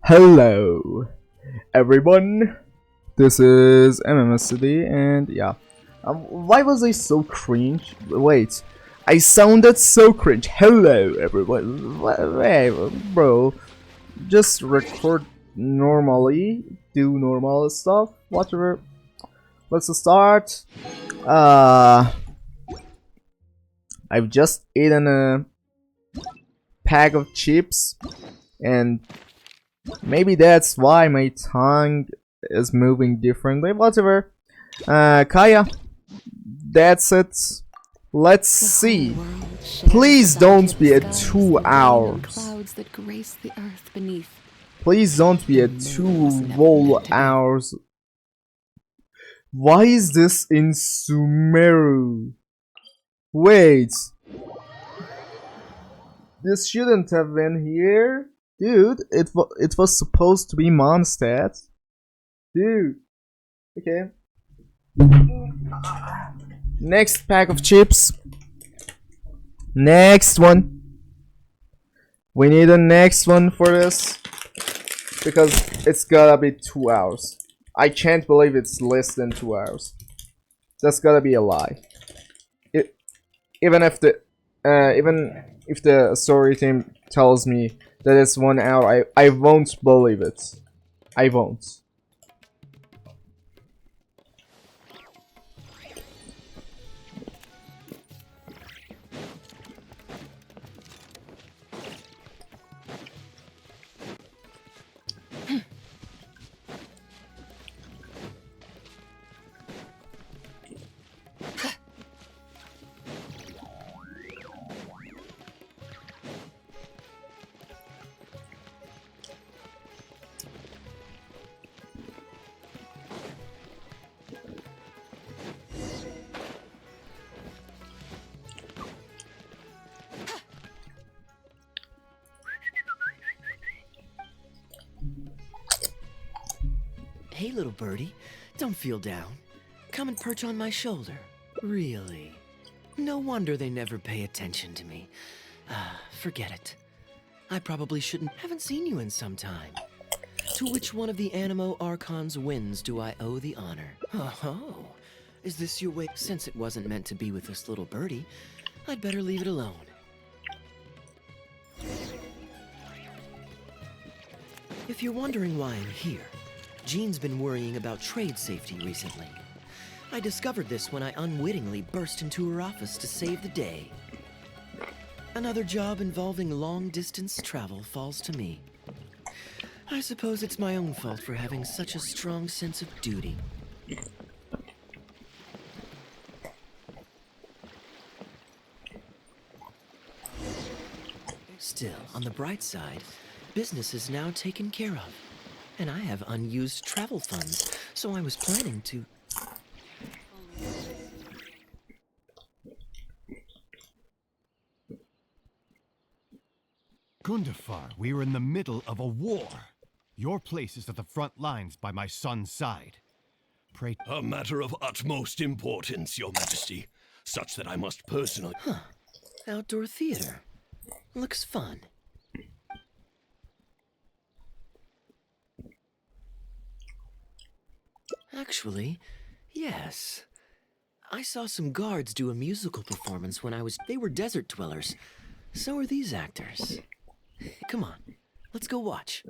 Hello, everyone. This is MMSDD, and yeah. Why was I so cringe? Wait, I sounded so cringe. Hello, everyone. Hey, bro, just record normally, do normal stuff, whatever. Let's start. Uh, I've just eaten a pack of chips, and maybe that's why my tongue is moving differently. Whatever. Kaya, that's it. Let's see. Please don't be at 2 hours. Please don't be at 2 whole hours. Why is this in Sumeru? Wait. This shouldn't have been here. Dude, it was supposed to be Mondstadt. Dude. Okay. Next pack of chips. Next one. We need a next one for this. Because it's gotta be 2 hours. I can't believe it's less than 2 hours. That's gotta be a lie. Even if the story team tells me that it's 1 hour, I won't believe it. I won't. Hey, little birdie, don't feel down. Come and perch on my shoulder. Really? No wonder they never pay attention to me. Forget it. I probably shouldn't. Haven't seen you in some time. To which one of the Animo Archon's wins do I owe the honor? Oh, is this your way? Since it wasn't meant to be with this little birdie, I'd better leave it alone. If you're wondering why I'm here, Jean's been worrying about trade safety recently. I discovered this when I unwittingly burst into her office to save the day. Another job involving long-distance travel falls to me. I suppose it's my own fault for having such a strong sense of duty. Still, on the bright side, business is now taken care of. And I have unused travel funds, so I was planning to... Gundafar, we are in the middle of a war. Your place is at the front lines by my son's side. Pray... A matter of utmost importance, Your Majesty, such that I must personally... Huh. Outdoor theater. Looks fun. Actually, yes. I saw some guards do a musical performance when I was... They were desert dwellers. So are these actors. Come on, let's go watch.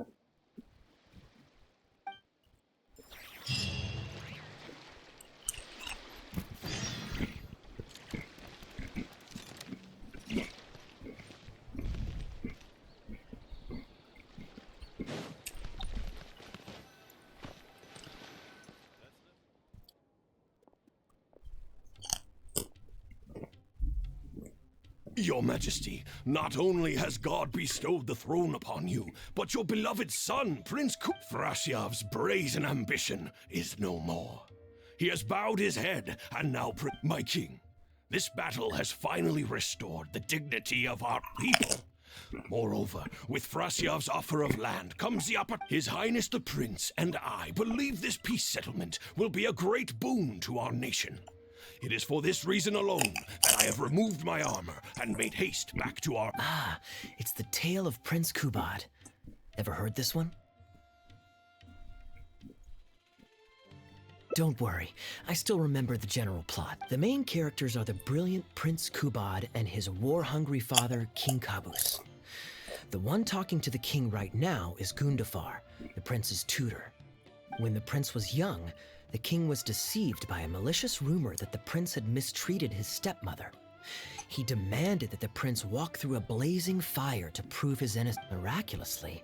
Your Majesty, not only has God bestowed the throne upon you, but your beloved son, Prince Frashyav's brazen ambition is no more. He has bowed his head, and now, my king, this battle has finally restored the dignity of our people. Moreover, with Frashyav's offer of land comes the His Highness the Prince and I believe this peace settlement will be a great boon to our nation. It is for this reason alone that I have removed my armor and made haste back to our... Ah, it's the tale of Prince Kubad. Ever heard this one? Don't worry, I still remember the general plot. The main characters are the brilliant Prince Kubad and his war-hungry father, King Kabus. The one talking to the king right now is Gundafar, the prince's tutor. When the prince was young, the king was deceived by a malicious rumor that the prince had mistreated his stepmother. He demanded that the prince walk through a blazing fire to prove his innocence. Miraculously,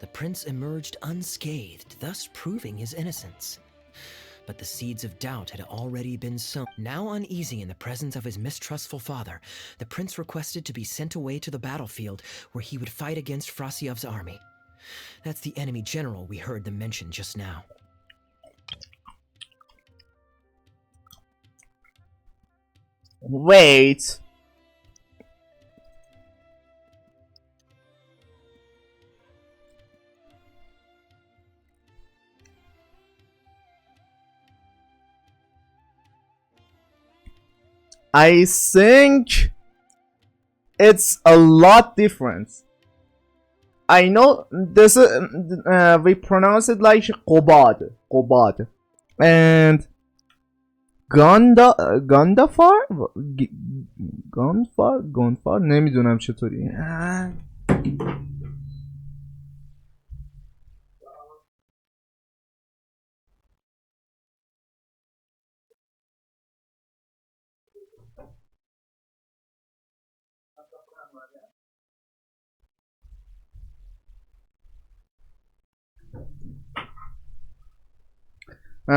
the prince emerged unscathed, thus proving his innocence. But the seeds of doubt had already been sown. Now uneasy in the presence of his mistrustful father, the prince requested to be sent away to the battlefield where he would fight against Frasiev's army. That's the enemy general we heard them mention just now. Wait. I think it's a lot different. I know this we pronounce it like Qobad, and Gandafar نمیدونم چطوری.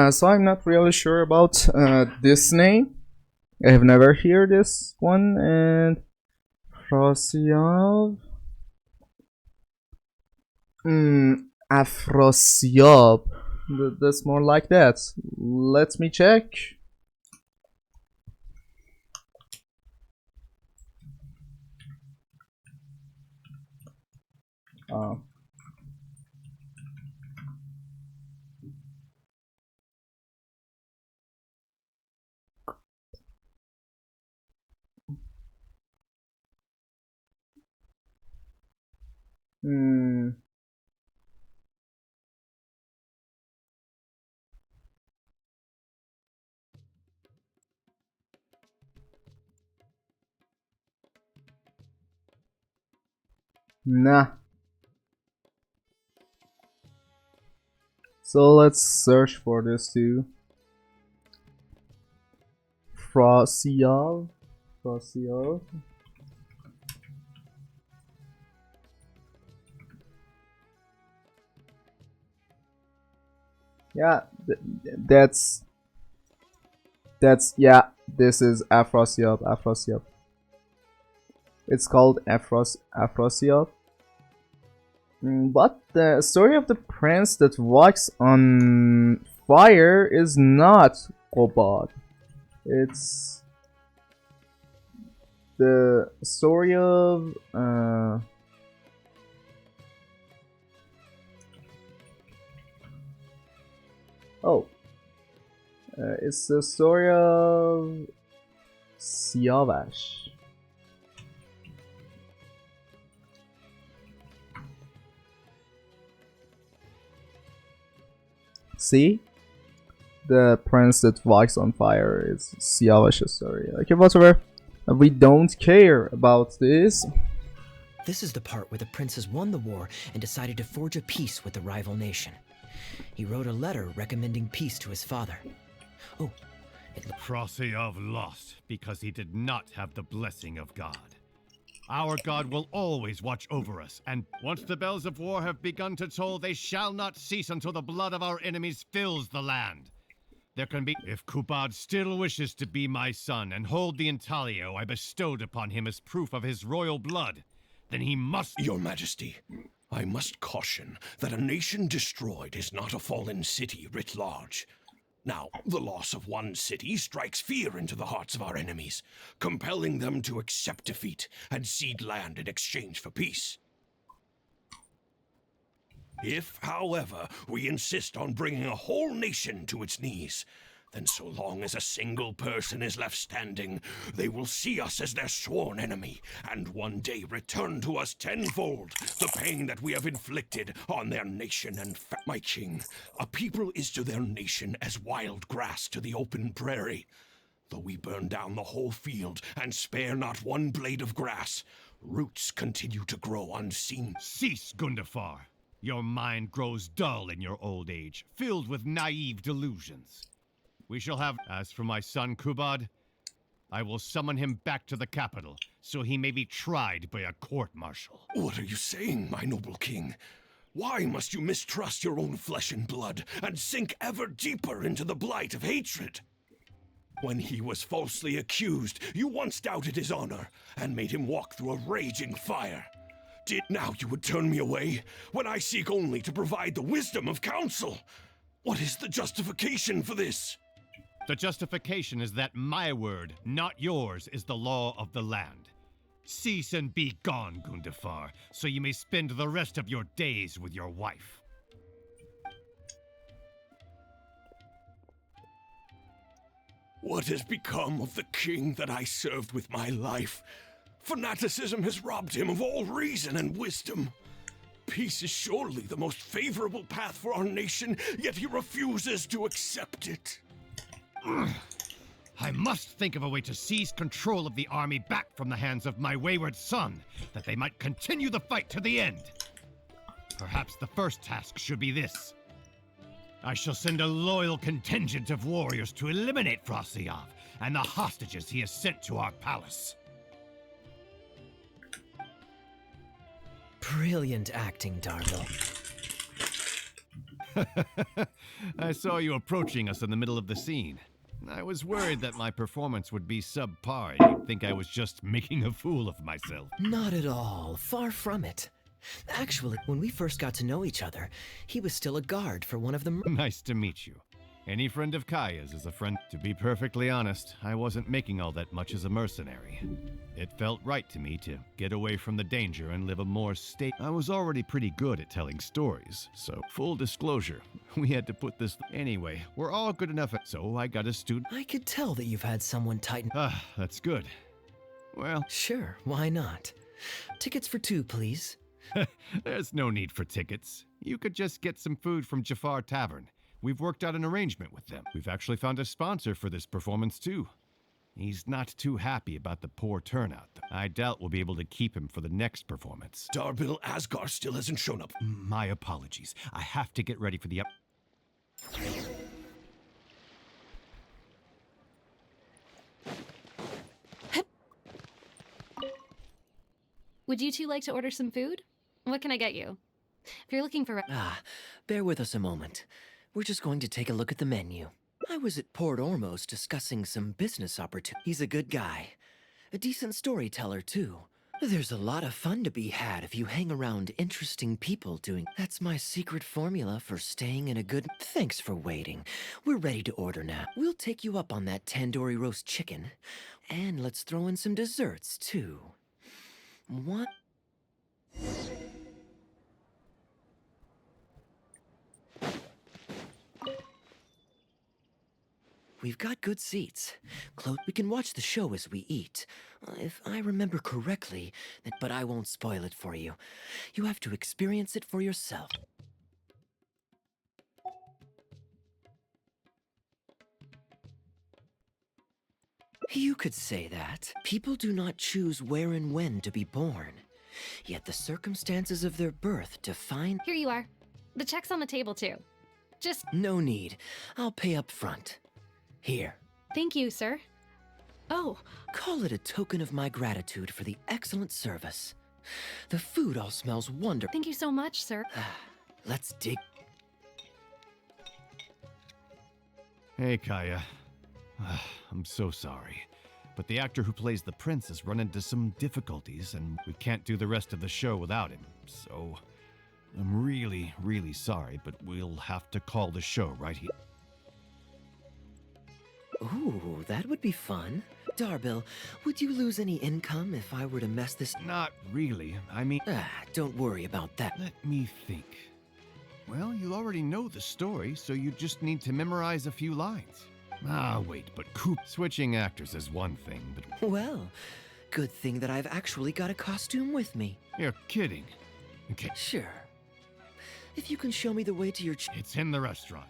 So I'm not really sure about this name. I have never heard this one. And Afrasiab. Afrasiab. That's more like that. Let me check. Nah. So let's search for this too. Frasiab. Yeah, that's yeah. This is Afrasiab. It's called Afrasiab. But the story of the prince that walks on fire is not Qobad. It's the story of it's the story of Siavash. See? The prince that walks on fire is Siavash's story. Okay, whatever. We don't care about this. This is the part where the prince has won the war and decided to forge a peace with the rival nation. He wrote a letter recommending peace to his father. Oh, Frasiev lost because he did not have the blessing of God. Our God will always watch over us, and once the bells of war have begun to toll, they shall not cease until the blood of our enemies fills the land. There can be... If Kubad still wishes to be my son and hold the intaglio I bestowed upon him as proof of his royal blood, then he must... Your Majesty, I must caution that a nation destroyed is not a fallen city writ large. Now, the loss of one city strikes fear into the hearts of our enemies, compelling them to accept defeat and cede land in exchange for peace. If, however, we insist on bringing a whole nation to its knees, then so long as a single person is left standing, they will see us as their sworn enemy, and one day return to us tenfold the pain that we have inflicted on their nation and my king. A people is to their nation as wild grass to the open prairie. Though we burn down the whole field and spare not one blade of grass, roots continue to grow unseen. Cease, Gundafar. Your mind grows dull in your old age, filled with naive delusions. We shall have... As for my son Kubad, I will summon him back to the capital, so he may be tried by a court-martial. What are you saying, my noble king? Why must you mistrust your own flesh and blood, and sink ever deeper into the blight of hatred? When he was falsely accused, you once doubted his honor, and made him walk through a raging fire. Now you would turn me away, when I seek only to provide the wisdom of counsel. What is the justification for this? The justification is that my word, not yours, is the law of the land. Cease and be gone, Gundafar, so you may spend the rest of your days with your wife. What has become of the king that I served with my life? Fanaticism has robbed him of all reason and wisdom. Peace is surely the most favorable path for our nation, yet he refuses to accept it. I must think of a way to seize control of the army back from the hands of my wayward son, that they might continue the fight to the end. Perhaps the first task should be this. I shall send a loyal contingent of warriors to eliminate Frosyav and the hostages he has sent to our palace. Brilliant acting, Darbil. I saw you approaching us in the middle of the scene. I was worried that my performance would be subpar. You'd think I was just making a fool of myself. Not at all. Far from it. Actually, when we first got to know each other, he was still a guard for one of the... Nice to meet you. Any friend of Kaya's is a friend. To be perfectly honest, I wasn't making all that much as a mercenary. It felt right to me to get away from the danger and live a more I was already pretty good at telling stories, so full disclosure, we had to put this... Anyway, we're all good enough at... So I got a student... I could tell that you've had someone tighten... Ah, that's good. Well... Sure, why not? Tickets for 2, please. There's no need for tickets. You could just get some food from Jafar Tavern. We've worked out an arrangement with them. We've actually found a sponsor for this performance, too. He's not too happy about the poor turnout, though. I doubt we'll be able to keep him for the next performance. Darbil Asgar still hasn't shown up. My apologies. I have to get ready for the Would you two like to order some food? What can I get you? If you're looking for... Bear with us a moment. We're just going to take a look at the menu. I was at Port Ormos discussing some business opportunities. He's a good guy. A decent storyteller, too. There's a lot of fun to be had if you hang around interesting people doing... That's my secret formula for staying in a good... Thanks for waiting. We're ready to order now. We'll take you up on that tandoori roast chicken. And let's throw in some desserts, too. What? We've got good seats. We can watch the show as we eat. If I remember correctly, but I won't spoil it for you. You have to experience it for yourself. You could say that. People do not choose where and when to be born. Yet the circumstances of their birth define... Here you are. The check's on the table, too. Just... No need. I'll pay up front. Here. Thank you, sir. Oh. Call it a token of my gratitude for the excellent service. The food all smells wonderful. Thank you so much, sir. Let's dig... Hey, Kaya. I'm so sorry. But the actor who plays the prince has run into some difficulties, and we can't do the rest of the show without him. So, I'm really, really sorry, but we'll have to call the show right here. Ooh, that would be fun. Darbil, would you lose any income if I were to mess this? Not really. I mean... Don't worry about that. Let me think. Well, you already know the story, so you just need to memorize a few lines. Ah, wait, but Coop switching actors is one thing, but Well, good thing that I've actually got a costume with me. you're kidding. Okay, Sure. If you can show me the way to your it's in the restaurant.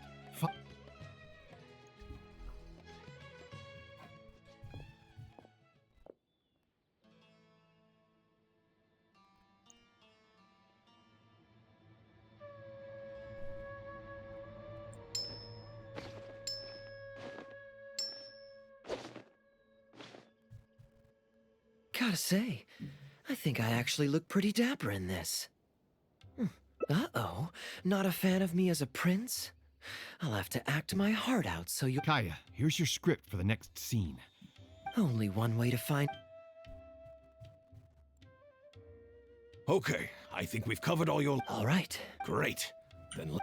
Gotta say, I think I actually look pretty dapper in this. Uh-oh, not a fan of me as a prince? I'll have to act my heart out so you... Kaya, here's your script for the next scene. Only one way to find... Okay, I think we've covered all your... All right. Great. Then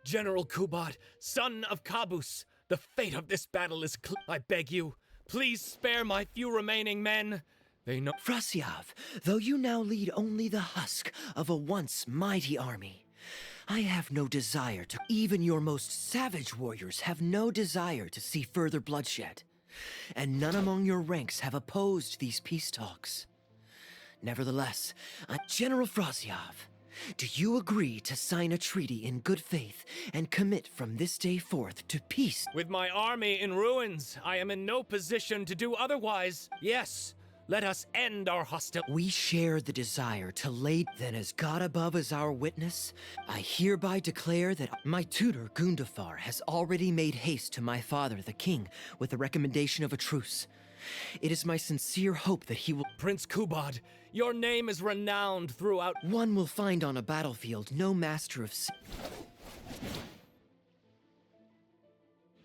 General Kubad, son of Kabus, the fate of this battle is I beg you, please spare my few remaining men. They know- Frasyav, though you now lead only the husk of a once mighty army, I have no desire to... Even your most savage warriors have no desire to see further bloodshed, and none among your ranks have opposed these peace talks. Nevertheless, General Frasyav, do you agree to sign a treaty in good faith and commit from this day forth to peace? With my army in ruins, I am in no position to do otherwise. Yes, let us end our hostility. We share the desire to lay... Then as God above is our witness, I hereby declare that my tutor Gundafar has already made haste to my father the king with the recommendation of a truce. It is my sincere hope that he will... Prince Kubad, your name is renowned throughout... One will find on a battlefield no master of...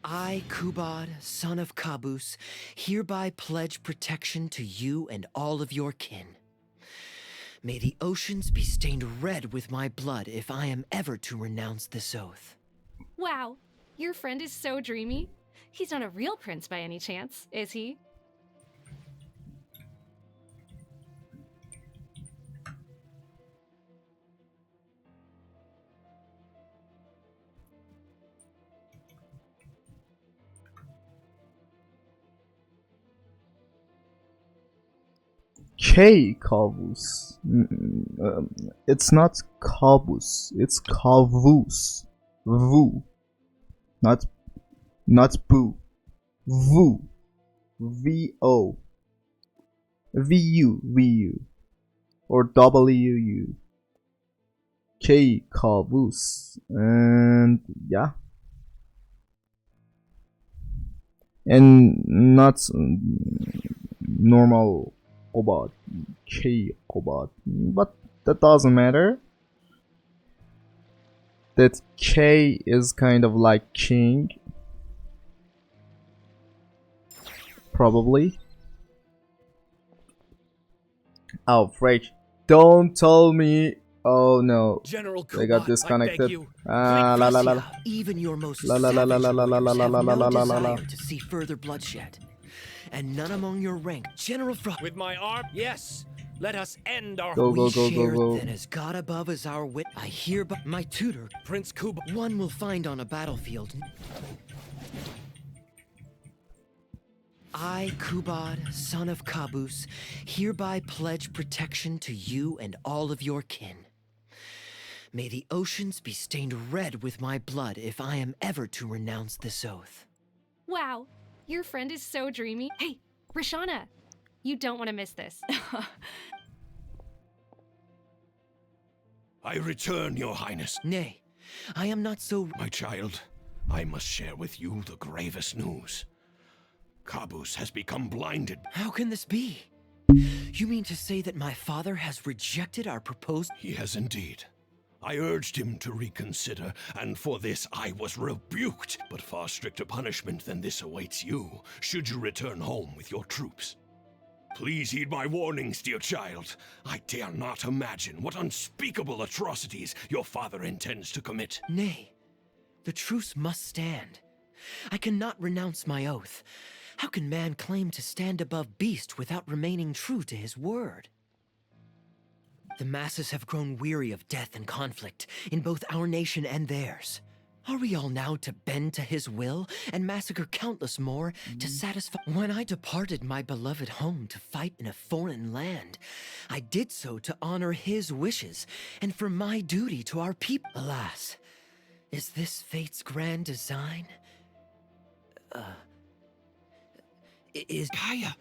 I, Kubad, son of Kabus, hereby pledge protection to you and all of your kin. May the oceans be stained red with my blood if I am ever to renounce this oath. Wow, your friend is so dreamy. He's not a real prince by any chance, is he? K Kavus. It's not Kavus. It's Kavus. Vu. Not boo. Vu. V-O. V-U. Or W-U. K Kavus. And yeah. And not normal Kobad, K Kobad, but that doesn't matter. That K is kind of like king, probably. Oh, freak! Don't tell me. Oh no, General they got Kubad, disconnected. I beg you, La la la la. Even your most La la la la savage la la la warriors la have la la no la la la. desire to see further bloodshed, and none among your rank, General Frost. With my arm, yes, let us end our... Go, We go, share go. then as God above is our wit. I hereby my tutor, Prince Kubad. one will find on a battlefield. I, Kubad, son of Kabus, hereby pledge protection to you and all of your kin. May the oceans be stained red with my blood if I am ever to renounce this oath. Wow, your friend is so dreamy. Hey, Rashana, you don't want to miss this. I return, your highness. Nay, I am not so... My child, I must share with you the gravest news. Kabus has become blinded. How can this be? You mean to say that my father has rejected our proposed... He has indeed. I urged him to reconsider, and for this I was rebuked. But far stricter punishment than this awaits you, should you return home with your troops. Please heed my warnings, dear child. I dare not imagine what unspeakable atrocities your father intends to commit. Nay, the truce must stand. I cannot renounce my oath. How can man claim to stand above beast without remaining true to his word? The masses have grown weary of death and conflict in both our nation and theirs. Are we all now to bend to his will and massacre countless more to satisfy? When I departed my beloved home to fight in a foreign land, I did so to honor his wishes and for my duty to our people. Alas, is this fate's grand design? Is Kaya,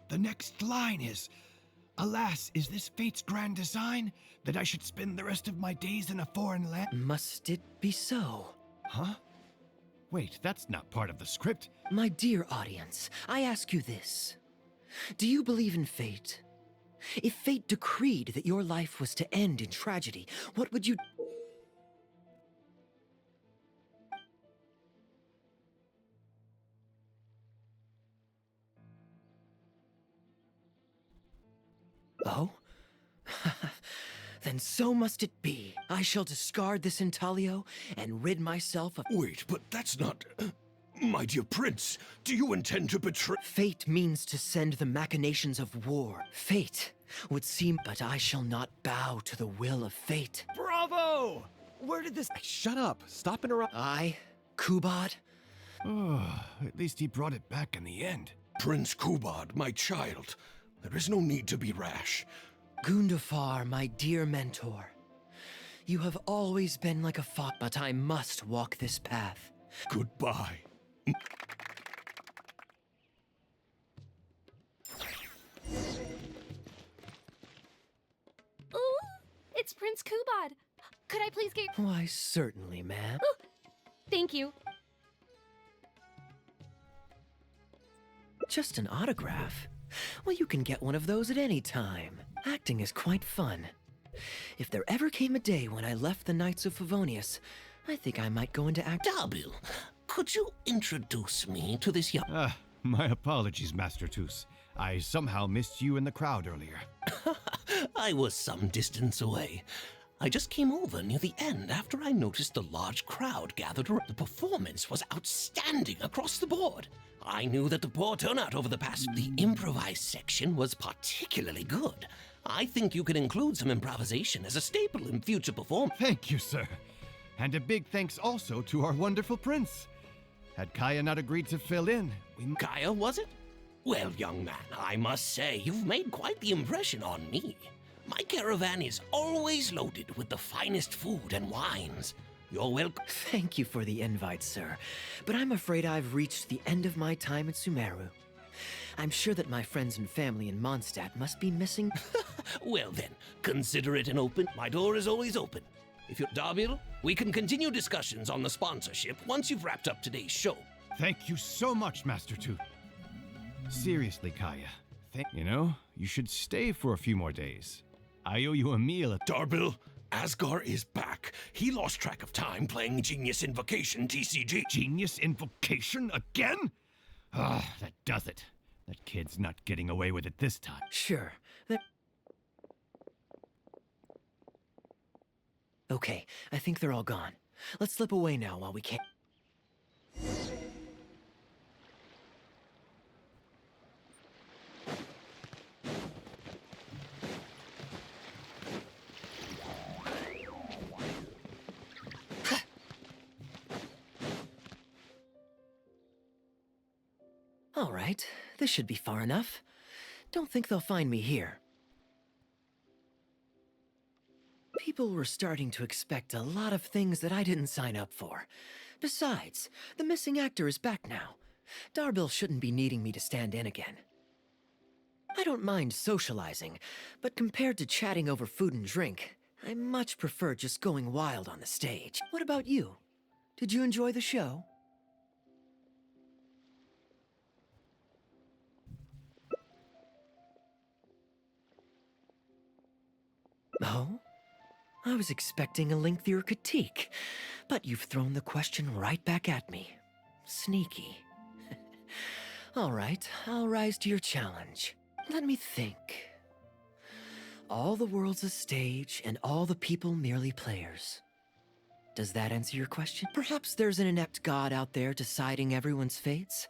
the next line is, "Alas, is this fate's grand design that I should spend the rest of my days in a foreign land?" Must it be so? Huh? Wait, that's not part of the script. My dear audience, I ask you this. Do you believe in fate? If fate decreed that your life was to end in tragedy, what would you... Oh? Then so must it be. I shall discard this intaglio and rid myself of... Wait, but that's not. My dear prince, do you intend to betray? Fate means to send the machinations of war. Fate would seem... But I shall not bow to the will of fate. Bravo! Where did this... Shut up. Stop interrupting. I, Kubad, Oh, at least he brought it back in the end. Prince Kubad, my child, there is no need to be rash. Gundafar, my dear mentor. You have always been like a father, but I must walk this path. Goodbye. Ooh, it's Prince Kubad. Could I please get... Why, certainly, ma'am. Thank you. Just an autograph? Well, you can get one of those at any time. Acting is quite fun. If there ever came a day when I left the Knights of Favonius, I think I might go into act. Darbil, could you introduce me to this young... My apologies, Master Toos. I somehow missed you in the crowd earlier. I was some distance away. I just came over near the end after I noticed the large crowd gathered around. The performance was outstanding across the board. I knew that the poor turnout over the past... The improvised section was particularly good. I think you could include some improvisation as a staple in future performances. Thank you, sir. And a big thanks also to our wonderful prince. Had Kaya not agreed to fill in, we... Kaya, was it? Well, young man, I must say you've made quite the impression on me. My caravan is always loaded with the finest food and wines. You're welcome. Thank you for the invite, sir, but I'm afraid I've reached the end of my time at Sumeru. I'm sure that my friends and family in Mondstadt must be missing... Well then, consider it an open. My door is always open. If you're Darbil, we can continue discussions on the sponsorship once you've wrapped up today's show. Thank you so much, Master Toot. Seriously, Kaya. You know, you should stay for a few more days. I owe you a meal at... Darbil, Asgar is back. He lost track of time playing Genius Invocation TCG. Genius Invocation again? Ah, that does it. That kid's not getting away with it this time. Sure. Okay, I think they're all gone. Let's slip away now while we can. All right, this should be far enough. Don't think they'll find me here. People were starting to expect a lot of things that I didn't sign up for. Besides, the missing actor is back now. Darbil shouldn't be needing me to stand in again. I don't mind socializing, but compared to chatting over food and drink, I much prefer just going wild on the stage. What about you? Did you enjoy the show? Oh? I was expecting a lengthier critique, but you've thrown the question right back at me. Sneaky. All right, I'll rise to your challenge. Let me think. All the world's a stage, and all the people merely players. Does that answer your question? Perhaps there's an inept god out there deciding everyone's fates?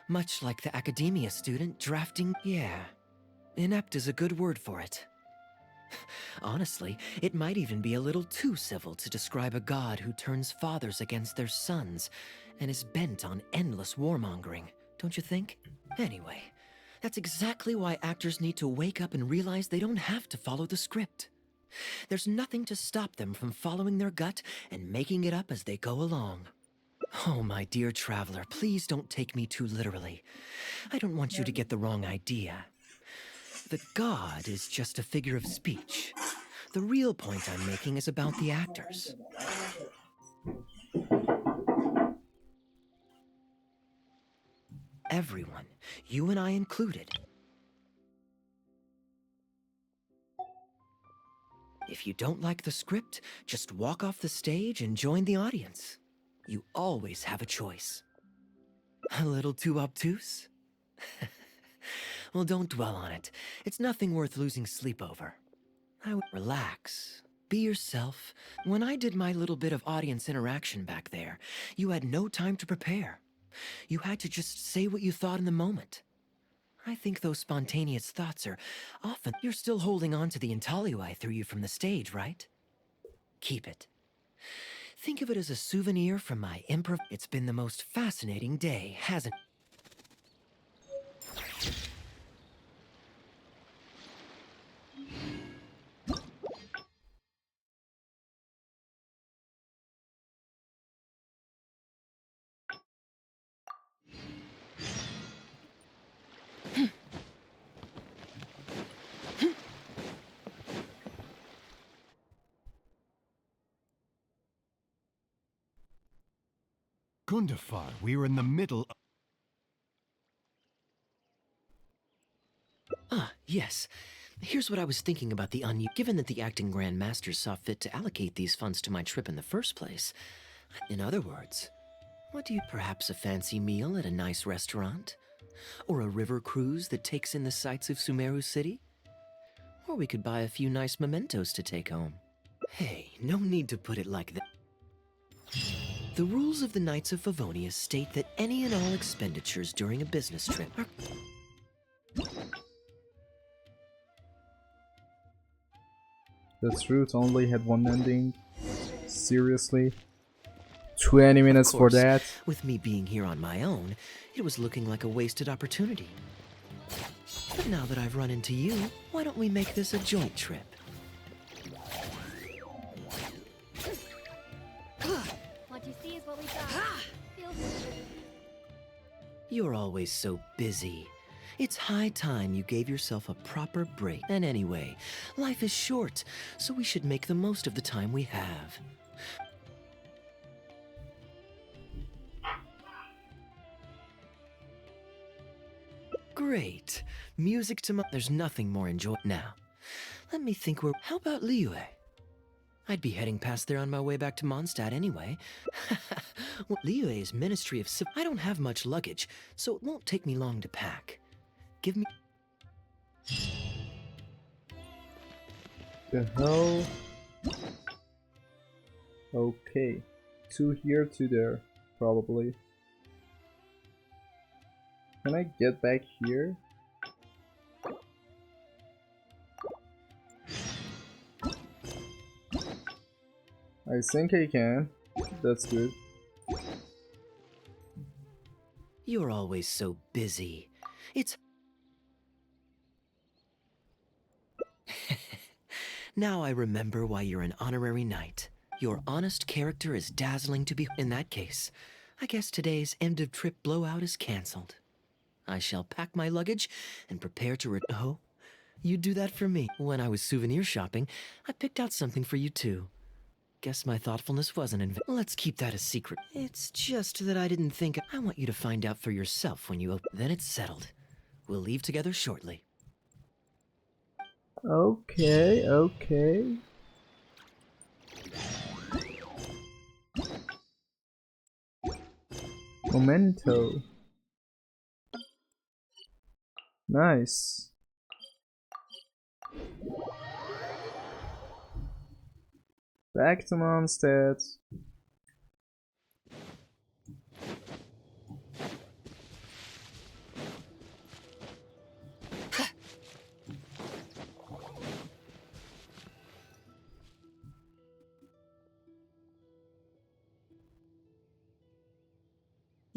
Much like the academia student drafting. Yeah, inept is a good word for it. Honestly, it might even be a little too civil to describe a god who turns fathers against their sons and is bent on endless warmongering, don't you think? Anyway, that's exactly why actors need to wake up and realize they don't have to follow the script. There's nothing to stop them from following their gut and making it up as they go along. Oh, my dear traveler, please don't take me too literally. I don't want you to get the wrong idea. The god is just a figure of speech. The real point I'm making is about the actors. Everyone, you and I included. If you don't like the script, just walk off the stage and join the audience. You always have a choice. A little too obtuse? Well, don't dwell on it. It's nothing worth losing sleep over. I would relax. Be yourself. When I did my little bit of audience interaction back there, you had no time to prepare. You had to just say what you thought in the moment. I think those spontaneous thoughts are often... You're still holding on to the intaglio I threw you from the stage, right? Keep it. Think of it as a souvenir from my improv... It's been the most fascinating day, hasn't it? Gundafar, we were in the middle of... Ah, yes. Here's what I was thinking about the given that the acting Grand Masters saw fit to allocate these funds to my trip in the first place. In other words, what do you... Perhaps a fancy meal at a nice restaurant? Or a river cruise that takes in the sights of Sumeru City? Or we could buy a few nice mementos to take home. Hey, no need to put it like that. The rules of the Knights of Favonia state that any and all expenditures during a business trip are... This route only had one ending. Seriously? 20 minutes for that? With me being here on my own, it was looking like a wasted opportunity. But now that I've run into you, why don't we make this a joint trip? What you see is what we got. Feels... You're always so busy. It's high time you gave yourself a proper break. And anyway, life is short, so we should make the most of the time we have. Great. Music to my... There's nothing more enjoyable. Now, let me think where... How about Liyue? I'd be heading past there on my way back to Mondstadt anyway. Well, Liyue is Ministry of Civ... I don't have much luggage, so it won't take me long to pack. Give me... The hell? Okay. 2 here, 2 there. Probably. Can I get back here? I think I can. That's good. You're always so busy. It's... Now I remember why you're an honorary knight. Your honest character is dazzling to be... In that case, I guess today's end-of-trip blowout is cancelled. I shall pack my luggage and prepare to Oh, you do that for me. When I was souvenir shopping, I picked out something for you too. Guess my thoughtfulness wasn't in vain. Let's keep that a secret. It's just that I didn't think... I want you to find out for yourself when you open... Then it's settled. We'll leave together shortly. Okay, okay. Memento. Nice. Back to Mondstadt.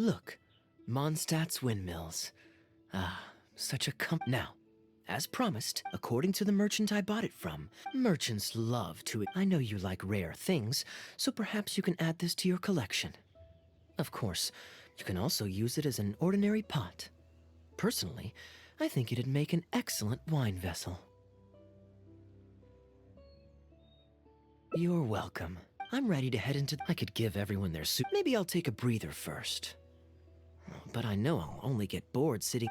Look, Mondstadt's windmills. Ah, such a Now, as promised, according to the merchant I bought it from, merchants love to... I know you like rare things, so perhaps you can add this to your collection. Of course, you can also use it as an ordinary pot. Personally, I think it'd make an excellent wine vessel. You're welcome. I'm ready to head into... I could give everyone their soup. Maybe I'll take a breather first. But I know I'll only get bored sitting...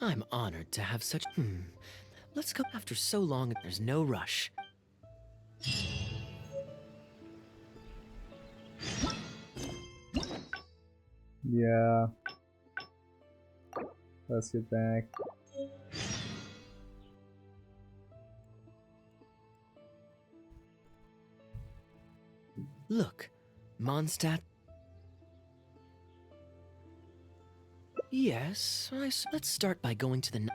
I'm honored to have such... Let's go after so long. There's no rush. Yeah. Let's get back. Look, Mondstadt... Yes, let's start by going to the...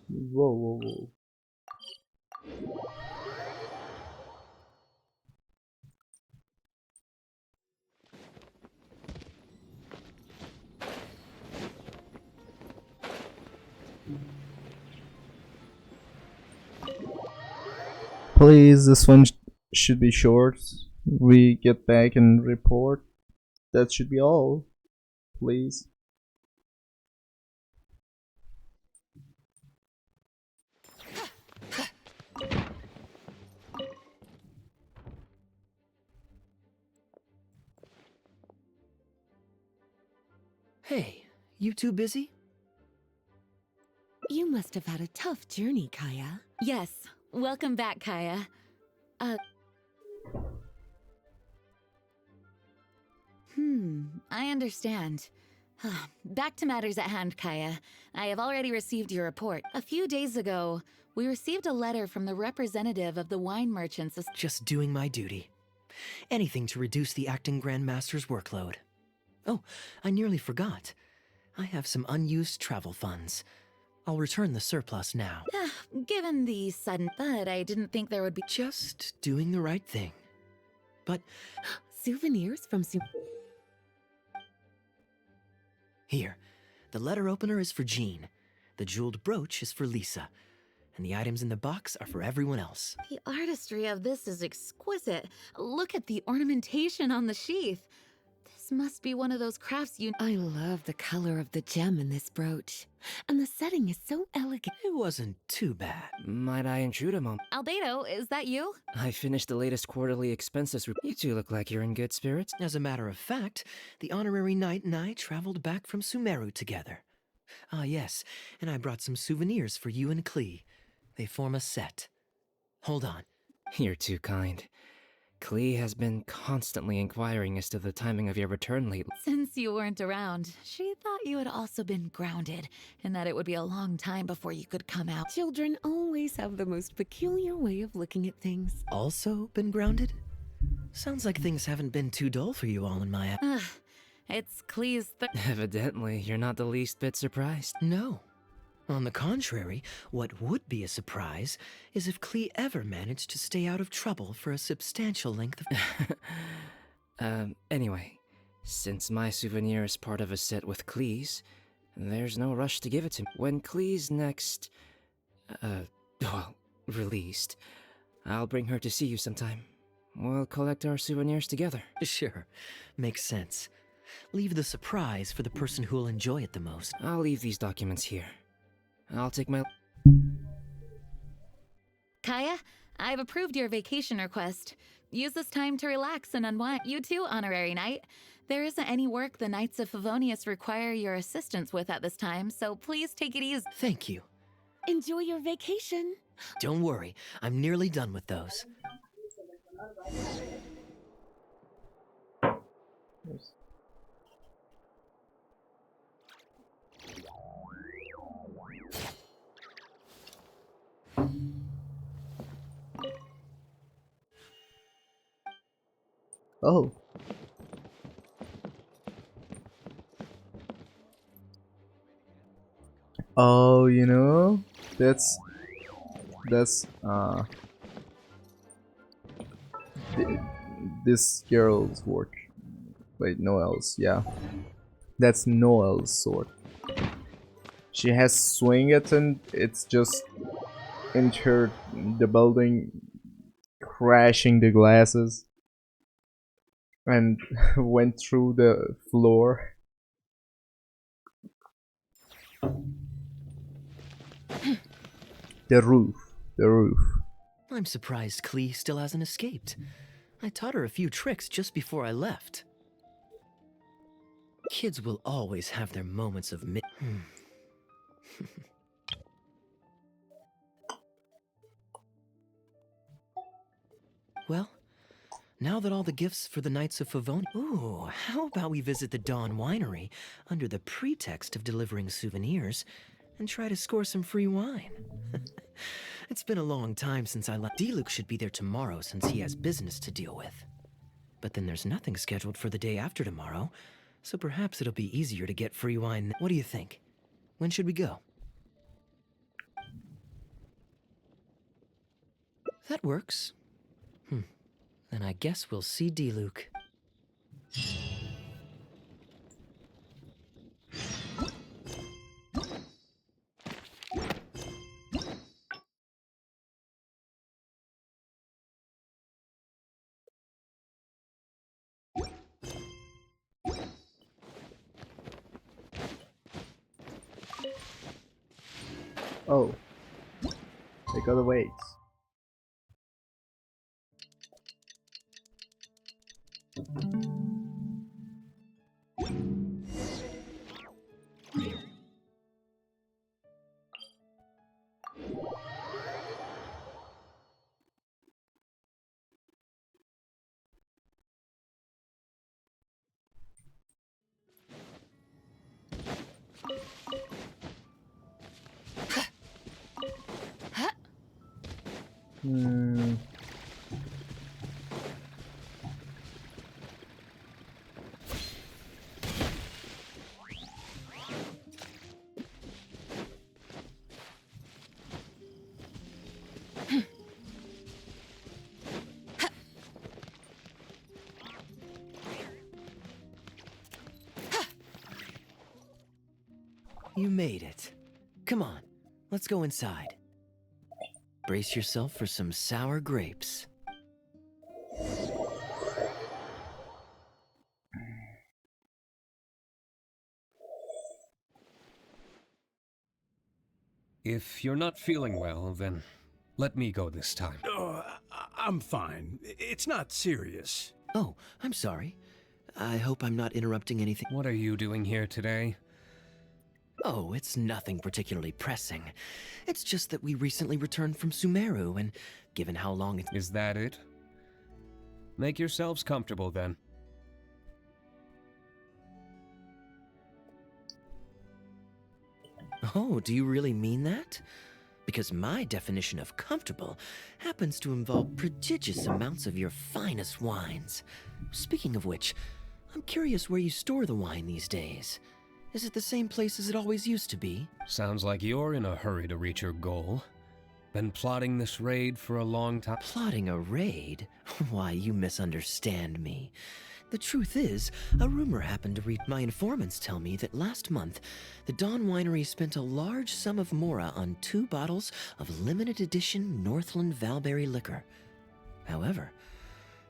Whoa, whoa, whoa. Please, this one should be short. We get back and report. That should be all. Please. Hey, you two busy? You must have had a tough journey, Kaya. Yes. Welcome back, Kaya. I understand. Back to matters at hand, Kaya. I have already received your report. A few days ago, we received a letter from the representative of the wine merchants. Just doing my duty. Anything to reduce the acting grandmaster's workload. Oh, I nearly forgot. I have some unused travel funds. I'll return the surplus now. Given the sudden... But I didn't think there would be... Just doing the right thing. But... Souvenirs from Here, the letter opener is for Jean. The jeweled brooch is for Lisa. And the items in the box are for everyone else. The artistry of this is exquisite. Look at the ornamentation on the sheath. This must be one of those crafts you... I love the color of the gem in this brooch. And the setting is so elegant. It wasn't too bad. Might I intrude a moment? Albedo, is that you? I finished the latest quarterly expenses report. You two look like you're in good spirits. As a matter of fact, the honorary knight and I traveled back from Sumeru together. Ah, yes, and I brought some souvenirs for you and Klee. They form a set. Hold on. You're too kind. Klee has been constantly inquiring as to the timing of your return lately. Since you weren't around, she thought you had also been grounded, and that it would be a long time before you could come out. Children always have the most peculiar way of looking at things. Also been grounded? Sounds like things haven't been too dull for you all in my... It's Klee's Evidently, you're not the least bit surprised. No. On the contrary, what would be a surprise is if Klee ever managed to stay out of trouble for a substantial length of... Anyway, since my souvenir is part of a set with Klee's, there's no rush to give it to me. When Klee's next... released, I'll bring her to see you sometime. We'll collect our souvenirs together. Sure, makes sense. Leave the surprise for the person who'll enjoy it the most. I'll leave these documents here. I'll take my... Kaya, I've approved your vacation request. Use this time to relax and unwind. You too, honorary knight. There isn't any work the Knights of Favonius require your assistance with at this time, so please take it easy. Thank you. Enjoy your vacation. Don't worry, I'm nearly done with those. Yes. Oh. Oh, you know, that's th this girl's work. Wait, Noel's, yeah. That's Noel's sword. She has swing it and it's just entered the building, crashing the glasses, and went through the floor. The roof. The roof. I'm surprised Klee still hasn't escaped. I taught her a few tricks just before I left. Kids will always have their moments of Well, now that all the gifts for the Knights of Favonius... Ooh, how about we visit the Dawn Winery under the pretext of delivering souvenirs and try to score some free wine? It's been a long time since I left. D-Luke should be there tomorrow since he has business to deal with. But then there's nothing scheduled for the day after tomorrow, so perhaps it'll be easier to get free wine. What do you think? When should we go? That works. Then I guess we'll see D-Luke. Oh. They gotta wait. You made it. Come on, let's go inside. Brace yourself for some sour grapes. If you're not feeling well, then let me go this time. Oh, I'm fine. It's not serious. Oh, I'm sorry. I hope I'm not interrupting anything. What are you doing here today? Oh, it's nothing particularly pressing. It's just that we recently returned from Sumeru, and given how long it's... Is that it? Make yourselves comfortable, then. Oh, do you really mean that? Because my definition of comfortable happens to involve prodigious amounts of your finest wines. Speaking of which, I'm curious where you store the wine these days. Is it the same place as it always used to be? Sounds like you're in a hurry to reach your goal. Been plotting this raid for a long time. Plotting a raid? Why, you misunderstand me. The truth is, a rumor happened to reach my informants tell me that last month, the Dawn Winery spent a large sum of mora on 2 bottles of limited edition Northland Valberry liquor. However,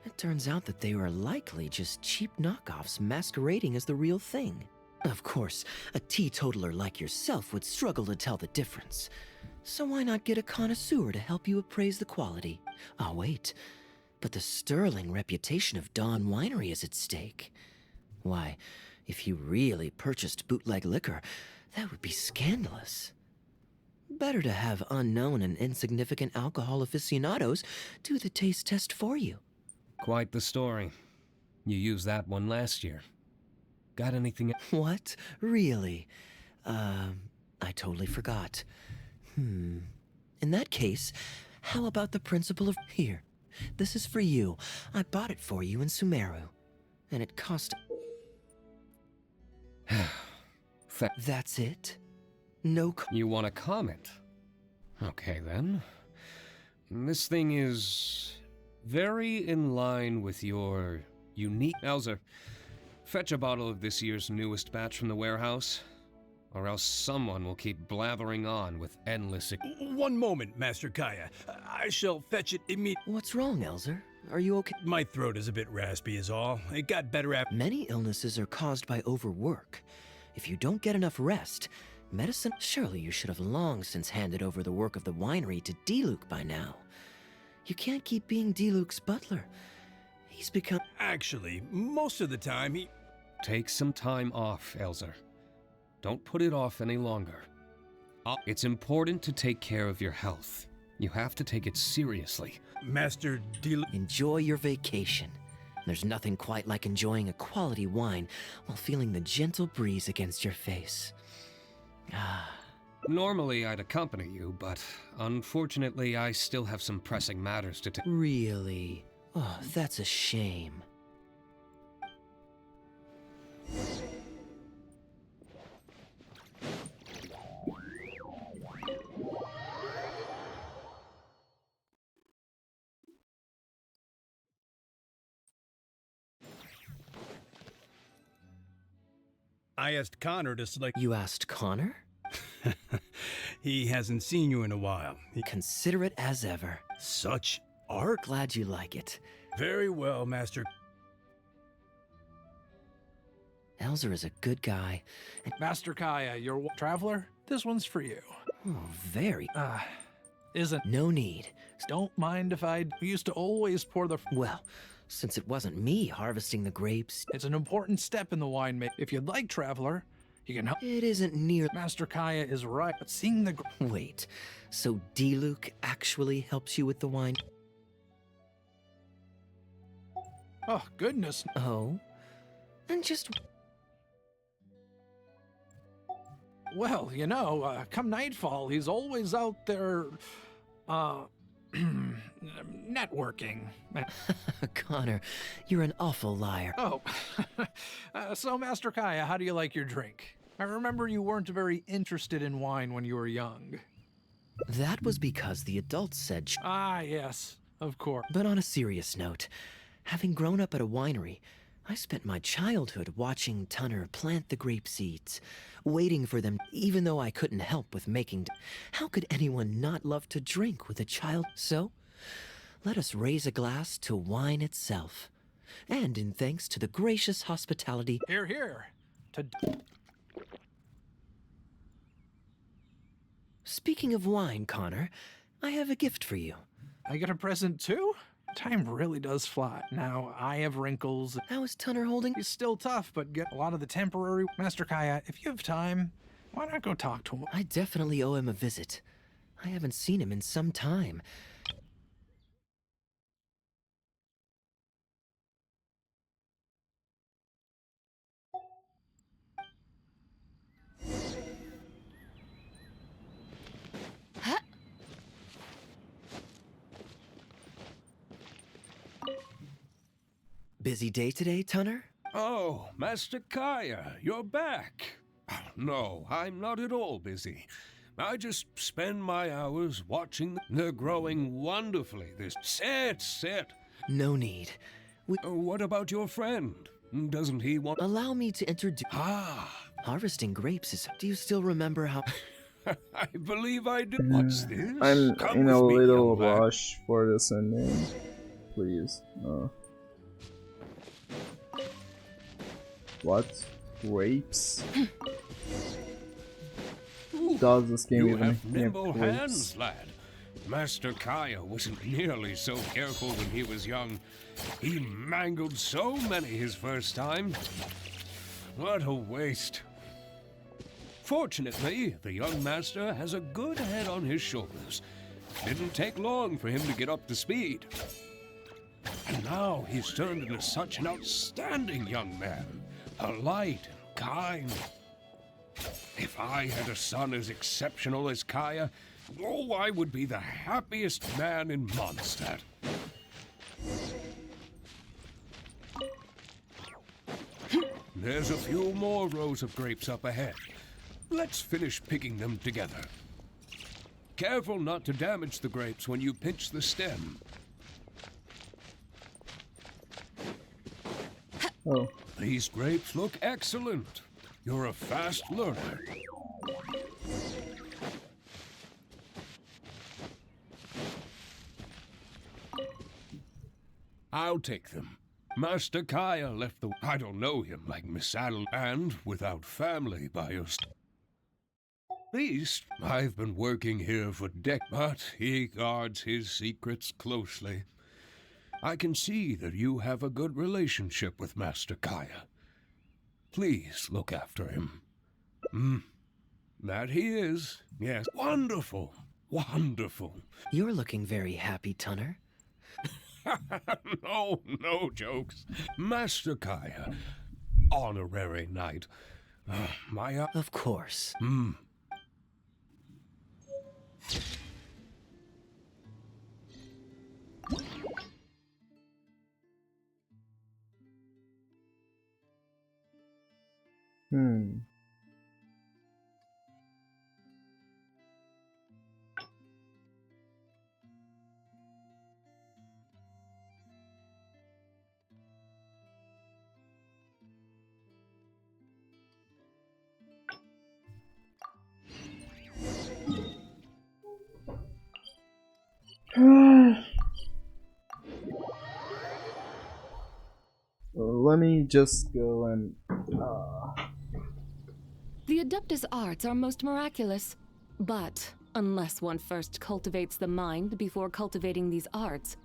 it turns out that they were likely just cheap knockoffs masquerading as the real thing. Of course, a teetotaler like yourself would struggle to tell the difference. So why not get a connoisseur to help you appraise the quality? Ah, wait. But the sterling reputation of Dawn Winery is at stake. Why, if you really purchased bootleg liquor, that would be scandalous. Better to have unknown and insignificant alcohol aficionados do the taste test for you. Quite the story. You used that one last year. Got anything? What? Really? I totally forgot. In that case, how about the principle of... Here, This is for you. I bought it for you in Sumeru. And it cost... That's it? No You want to comment? Okay, then. This thing is very in line with your unique... Elzer, fetch a bottle of this year's newest batch from the warehouse, or else someone will keep blathering on with endless... One moment, Master Kaya. I shall fetch it immediately. What's wrong, Elzer? Are you okay? My throat is a bit raspy is all. It got better after... Many illnesses are caused by overwork. If you don't get enough rest, medicine... Surely you should have long since handed over the work of the winery to D-Luke by now. You can't keep being D-Luke's butler. He's become... Actually, most of the time he... Take some time off, Elzer. Don't put it off any longer. It's important to take care of your health. You have to take it seriously. Master D... Enjoy your vacation. There's nothing quite like enjoying a quality wine while feeling the gentle breeze against your face. Normally I'd accompany you, but unfortunately I still have some pressing matters to take. Really? Oh, that's a shame. I asked Connor to select... You asked Connor? He hasn't seen you in a while. Consider it as ever. Such art? Glad you like it. Very well, Master. Elzer is a good guy. And Master Kaya, your traveler, this one's for you. oh, very. Isn't... No need. Don't mind if I used to always pour the... Well, since it wasn't me harvesting the grapes... It's an important step in the winemaking. If you'd like, traveler, you can help... It isn't near... Master Kaya is right, but seeing the... Wait, so D-Luke actually helps you with the wine? Oh, goodness. Oh? And just... Well, you know, come nightfall, he's always out there, networking. Connor, you're an awful liar. Oh, so Master Kaya, how do you like your drink? I remember you weren't very interested in wine when you were young. That was because the adults said... Ah, yes, of course. But on a serious note, having grown up at a winery, I spent my childhood watching Tunner plant the grape seeds, waiting for them, even though I couldn't help with making... How could anyone not love to drink with a child? So, let us raise a glass to wine itself, and in thanks to the gracious hospitality... Here, here. Speaking of wine, Connor, I have a gift for you. I get a present too? Time really does fly. Now, I have wrinkles. How is Tunner holding? He's still tough, but get a lot of the temporary... Master Kaya, if you have time, why not go talk to him? I definitely owe him a visit. I haven't seen him in some time. Busy day today, Tunner? Oh, Master Kaya, you're back. No, I'm not at all busy. I just spend my hours watching. They're growing wonderfully. This sit. No need. What about your friend? Doesn't he want... Allow me to introduce... Harvesting grapes is... Do you still remember how... I believe I do. What's this? I'm Come in a with me, little young man. rush for this ending. Please. What? Grapes? Does this game You even have nimble grapes? hands, lad. Master Kaya wasn't nearly so careful when he was young. He mangled so many his first time. What a waste. Fortunately, the young master has a good head on his shoulders. Didn't take long for him to get up to speed. And now he's turned into such an outstanding young man. Polite and kind. If I had a son as exceptional as Kaya, oh, I would be the happiest man in Mondstadt. There's a few more rows of grapes up ahead. Let's finish picking them together. Careful not to damage the grapes when you pinch the stem. Oh. These grapes look excellent. You're a fast learner. I'll take them. Master Kaya left the... I don't know him like Miss Saddle, and without family by your... At least, I've been working here for but he guards his secrets closely. I can see that you have a good relationship with Master Kaya. Please look after him. That he is. Yes. Wonderful. Wonderful. You're looking very happy, Tunner. No jokes. Master Kaya, honorary knight. Of course. Let me just go and... The Adeptus arts are most miraculous. But unless one first cultivates the mind before cultivating these arts,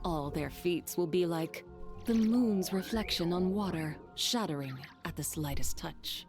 all their feats will be like the moon's reflection on water, shattering at the slightest touch.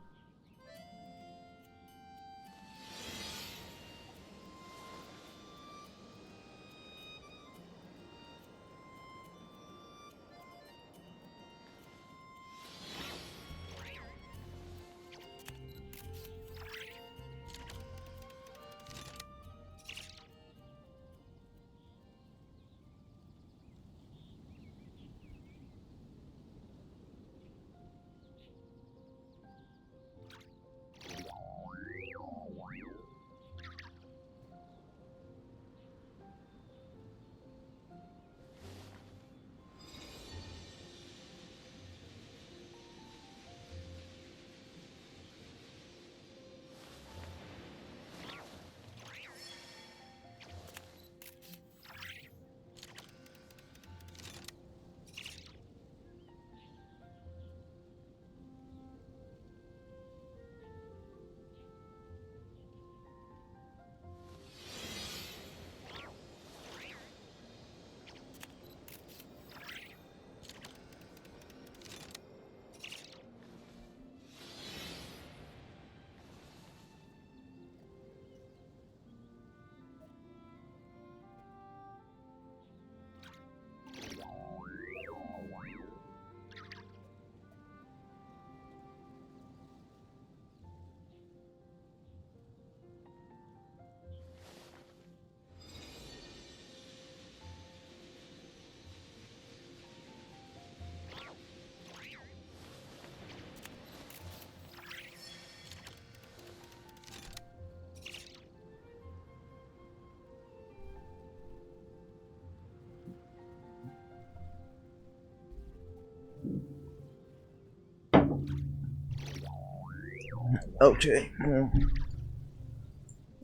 Okay.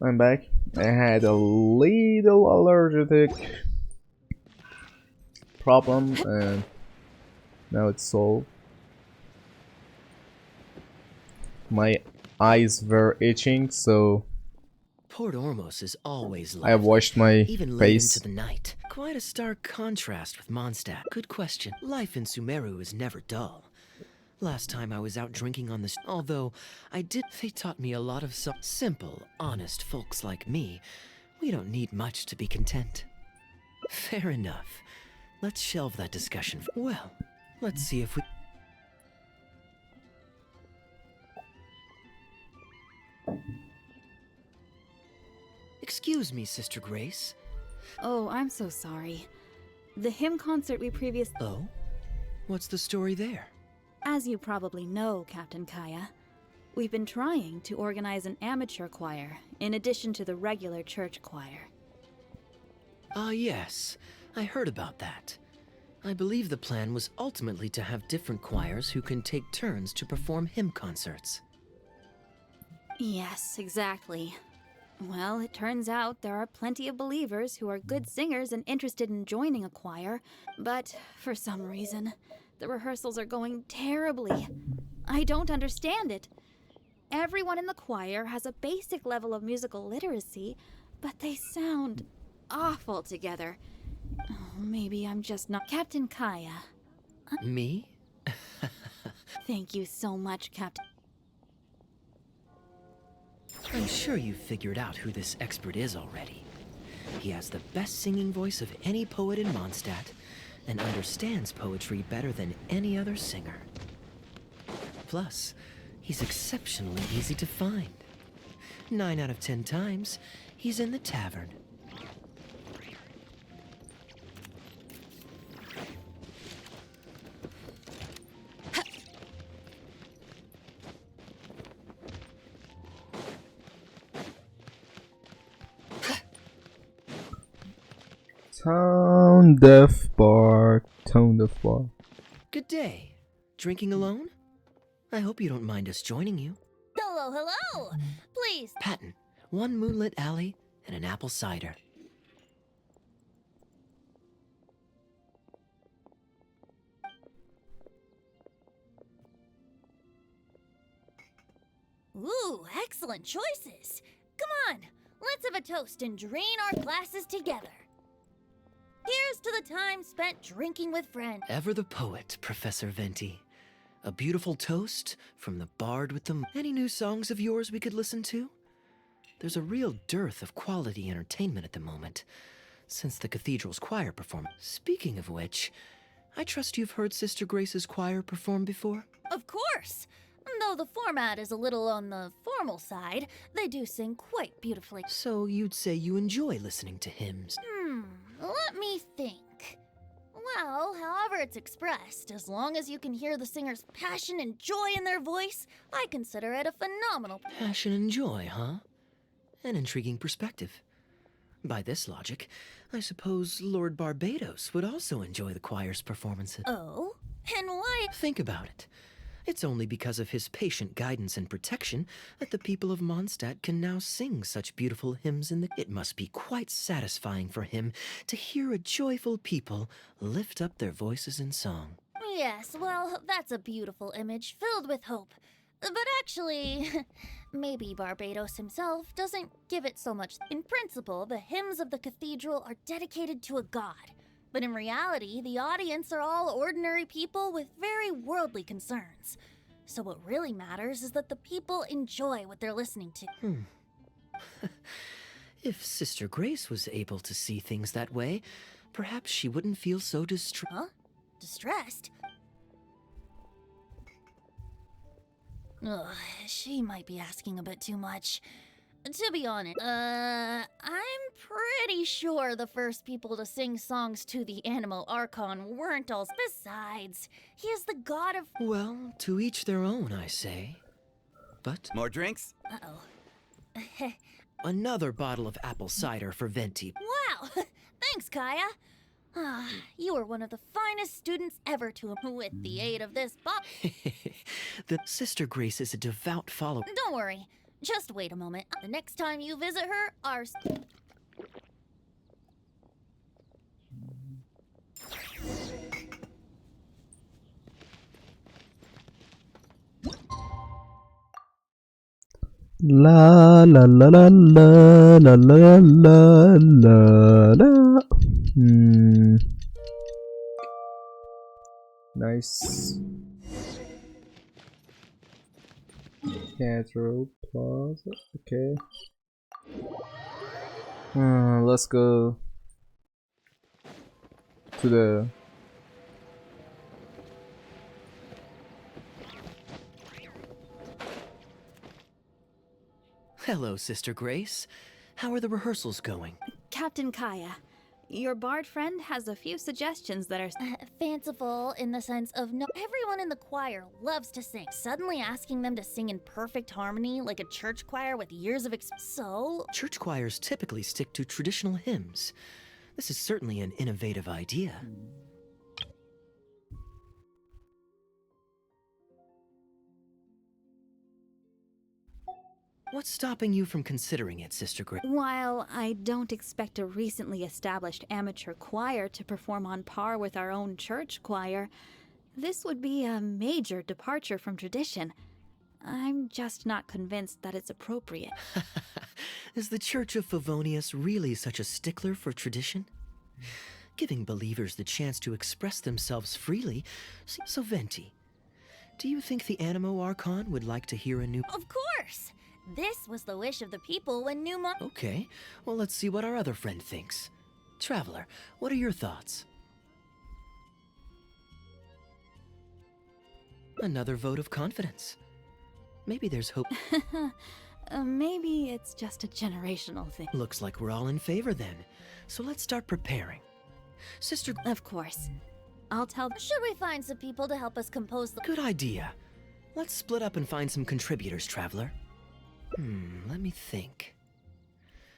I'm back. I had a little allergic problem and now it's solved. My eyes were itching, so Port Ormos is always I lovely, washed my even late face. into the night. Quite a stark contrast with Mondstadt. Good question. Life in Sumeru is never dull. Last time I was out drinking on this, although they taught me a lot of simple, honest folks like me. We don't need much to be content. Fair enough. Let's shelve that discussion. Well, let's see if we... Excuse me, Sister Grace. Oh, I'm so sorry. The hymn concert we previously... Oh? What's the story there? As you probably know, Captain Kaya, we've been trying to organize an amateur choir in addition to the regular church choir. Ah, yes. I heard about that. I believe the plan was ultimately to have different choirs who can take turns to perform hymn concerts. Yes, exactly. Well, it turns out there are plenty of believers who are good singers and interested in joining a choir, but for some reason, the rehearsals are going terribly. I don't understand it. Everyone in the choir has a basic level of musical literacy, but they sound awful together. Oh, maybe I'm just not... Captain Kaya. Me? Thank you so much, Captain. I'm sure you've figured out who this expert is already. He has the best singing voice of any poet in Mondstadt, and understands poetry better than any other singer. Plus, he's exceptionally easy to find. 9 out of 10 times, he's in the tavern. Tone deaf bar. Tone deaf bar. Good day. Drinking alone? I hope you don't mind us joining you. Hello, hello! Please. Patton, 1 moonlit alley and an apple cider. Ooh, excellent choices. Come on, let's have a toast and drain our glasses together. Here's to the time spent drinking with friends. Ever the poet, Professor Venti. A beautiful toast from the bard with the... Any new songs of yours we could listen to? There's a real dearth of quality entertainment at the moment, since the cathedral's choir performance. Speaking of which, I trust you've heard Sister Grace's choir perform before? Of course. Though the format is a little on the formal side, they do sing quite beautifully. So you'd say you enjoy listening to hymns? Let me think. Well, however it's expressed, as long as you can hear the singer's passion and joy in their voice, I consider it a phenomenal... Passion and joy, huh? An intriguing perspective. By this logic, I suppose Lord Barbados would also enjoy the choir's performances. Oh? And why? Think about it. It's only because of his patient guidance and protection that the people of Mondstadt can now sing such beautiful hymns in the... It must be quite satisfying for him to hear a joyful people lift up their voices in song. Yes, well, that's a beautiful image filled with hope. But actually, maybe Barbados himself doesn't give it so much. In principle, the hymns of the cathedral are dedicated to a god. But in reality, the audience are all ordinary people with very worldly concerns. So what really matters is that the people enjoy what they're listening to. If Sister Grace was able to see things that way, perhaps she wouldn't feel so distressed. Huh? Distressed? Ugh, she might be asking a bit too much. To be honest, I'm pretty sure the first people to sing songs to the Animo Archon weren't all... Besides, he is the god of... Well, to each their own, I say. But... More drinks? Uh-oh. Another bottle of apple cider for Venti. Wow! Thanks, Kaya. You are one of the finest students ever to... With the aid of this bottle... The Sister Grace is a devout follower. Don't worry. Just wait a moment. The next time you visit her, our... La la la la la la la la la la. Nice. Cathedral Plaza. Okay. Let's go to the... Hello, Sister Grace. How are the rehearsals going? Captain Kaya, Your bard friend has a few suggestions that are Fanciful in the sense of no. Everyone in the choir loves to sing. Suddenly asking them to sing in perfect harmony like a church choir with years of So, Church choirs typically stick to traditional hymns. This is certainly an innovative idea. What's stopping you from considering it, Sister Grace? while I don't expect a recently established amateur choir to perform on par with our own church choir, this would be a major departure from tradition. I'm just not convinced that it's appropriate. Is the Church of Favonius really such a stickler for tradition? Giving believers the chance to express themselves freely seems so venti. Do you think the Animo Archon would like to hear a new... of course! This was the wish of the people when Okay, well, let's see what our other friend thinks. Traveler, what are your thoughts? Another vote of confidence. Maybe there's hope. Maybe it's just a generational thing. Looks like we're all in favor then. So let's start preparing. Sister... Of course. I'll tell... Should we find some people to help us compose the... Good idea. Let's split up and find some contributors, Traveler. Let me think.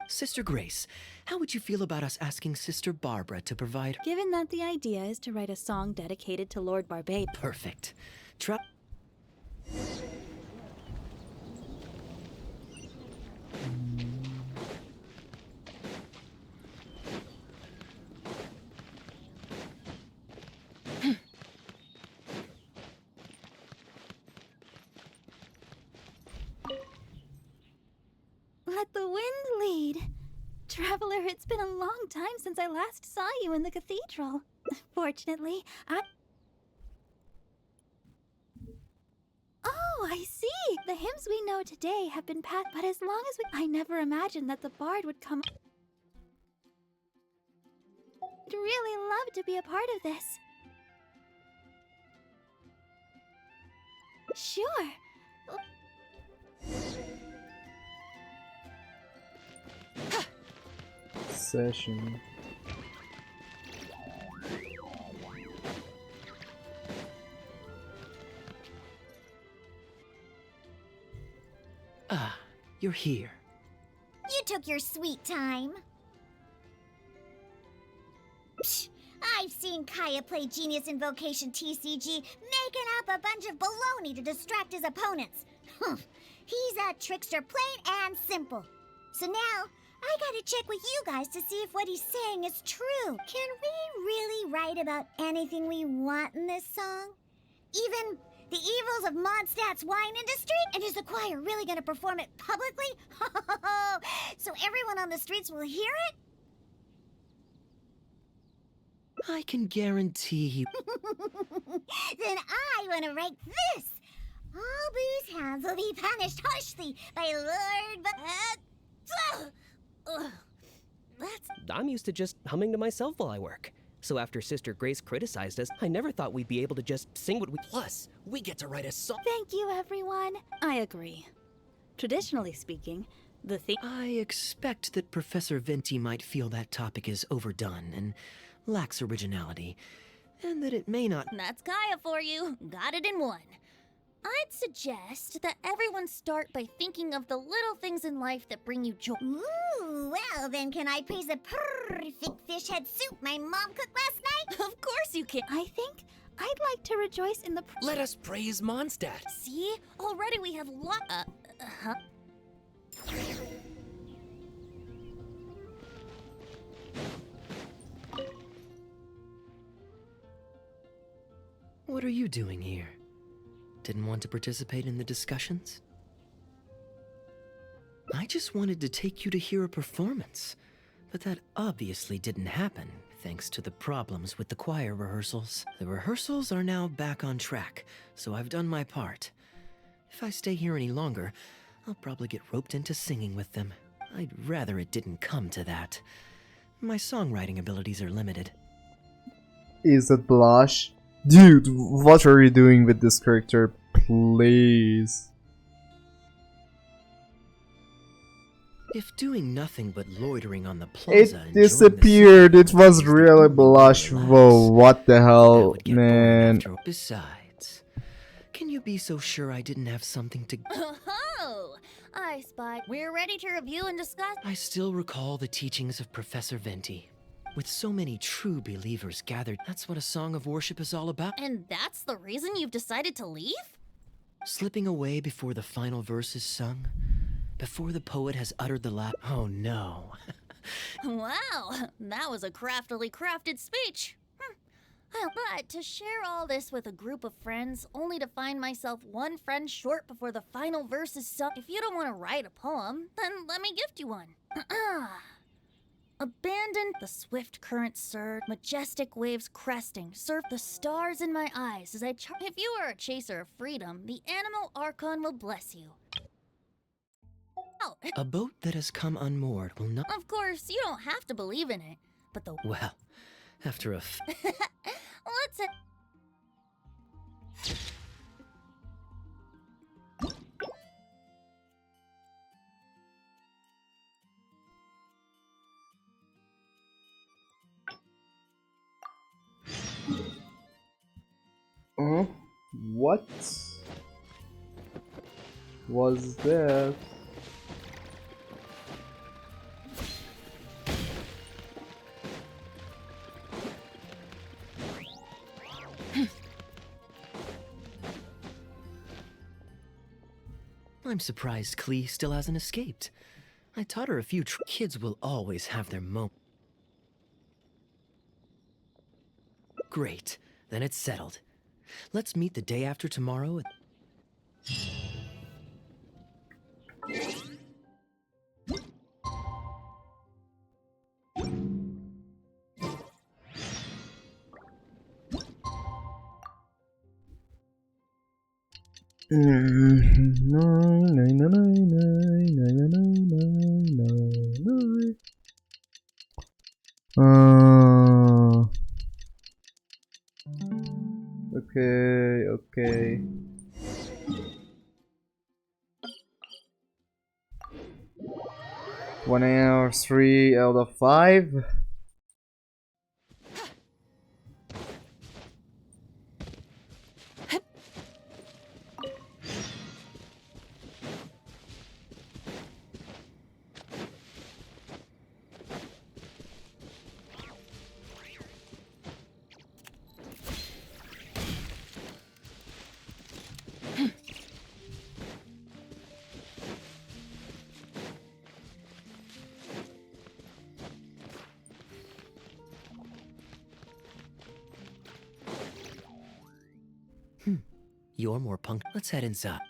Sister Grace, how would you feel about us asking Sister Barbara to provide... Given that the idea is to write a song dedicated to Lord Barbados... Perfect. Let the wind lead. Traveler, it's been a long time since I last saw you in the cathedral. Fortunately, Oh, I see! The hymns we know today have been passed, but as long as I never imagined that the bard would come... I'd really love to be a part of this. Sure. Session. Ah, you're here. You took your sweet time. Psh, I've seen Kaya play Genius Invocation TCG, making up a bunch of baloney to distract his opponents. He's a trickster, plain and simple. So now, I gotta check with you guys to see if what he's saying is true. Can we really write about anything we want in this song? Even the evils of Mondstadt's wine industry? And is the choir really gonna perform it publicly? So everyone on the streets will hear it? I can guarantee he... Then I want to write this. All booze hounds will be punished harshly by Lord... I'm used to just humming to myself while I work. So after Sister Grace criticized us, I never thought we'd be able to just sing what we... Plus, we get to write a song... Thank you, everyone. I agree. Traditionally speaking, the theme... I expect that Professor Venti might feel that topic is overdone and lacks originality, and that it may not... That's Kaya for you. Got it in one. I'd suggest that everyone start by thinking of the little things in life that bring you joy. Ooh, well then can I praise the perfect fish head soup my mom cooked last night? Of course you can. I think I'd like to rejoice in the... Let us praise Mondstadt. See? Already we have What are you doing here? Didn't want to participate in the discussions? I just wanted to take you to hear a performance, but that obviously didn't happen, thanks to the problems with the choir rehearsals. The rehearsals are now back on track, so I've done my part. If I stay here any longer, I'll probably get roped into singing with them. I'd rather it didn't come to that. My songwriting abilities are limited. Is it blush? Dude, what are you doing with this character? Please. If doing nothing but loitering on the It plaza enjoying the disappeared. It was really blush. relax, Whoa, what the that hell, would get boring man? after. Besides, can you be so sure I didn't have something to... Oh, I spy. We're ready to review and discuss. I still recall the teachings of Professor Venti. With so many true believers gathered, that's what a song of worship is all about. And that's the reason you've decided to leave? Slipping away before the final verse is sung, before the poet has uttered the last... Oh no. Wow, that was a craftily crafted speech. But to share all this with a group of friends, only to find myself one friend short before the final verse is sung. If you don't want to write a poem, then let me gift you one. Abandoned, the swift current surge, majestic waves cresting, surf the stars in my eyes as I If you are a chaser of freedom, the animal archon will bless you. Oh. A boat that has come unmoored will not... Of course, you don't have to believe in it, but the... Well, after a... Let's... What was that? I'm surprised Klee still hasn't escaped. I taught her a few kids will always have their moment. Great, then it's settled. Let's meet the day after tomorrow. Okay. 1 hour, 3 out of 5. You're more punk. Let's head inside.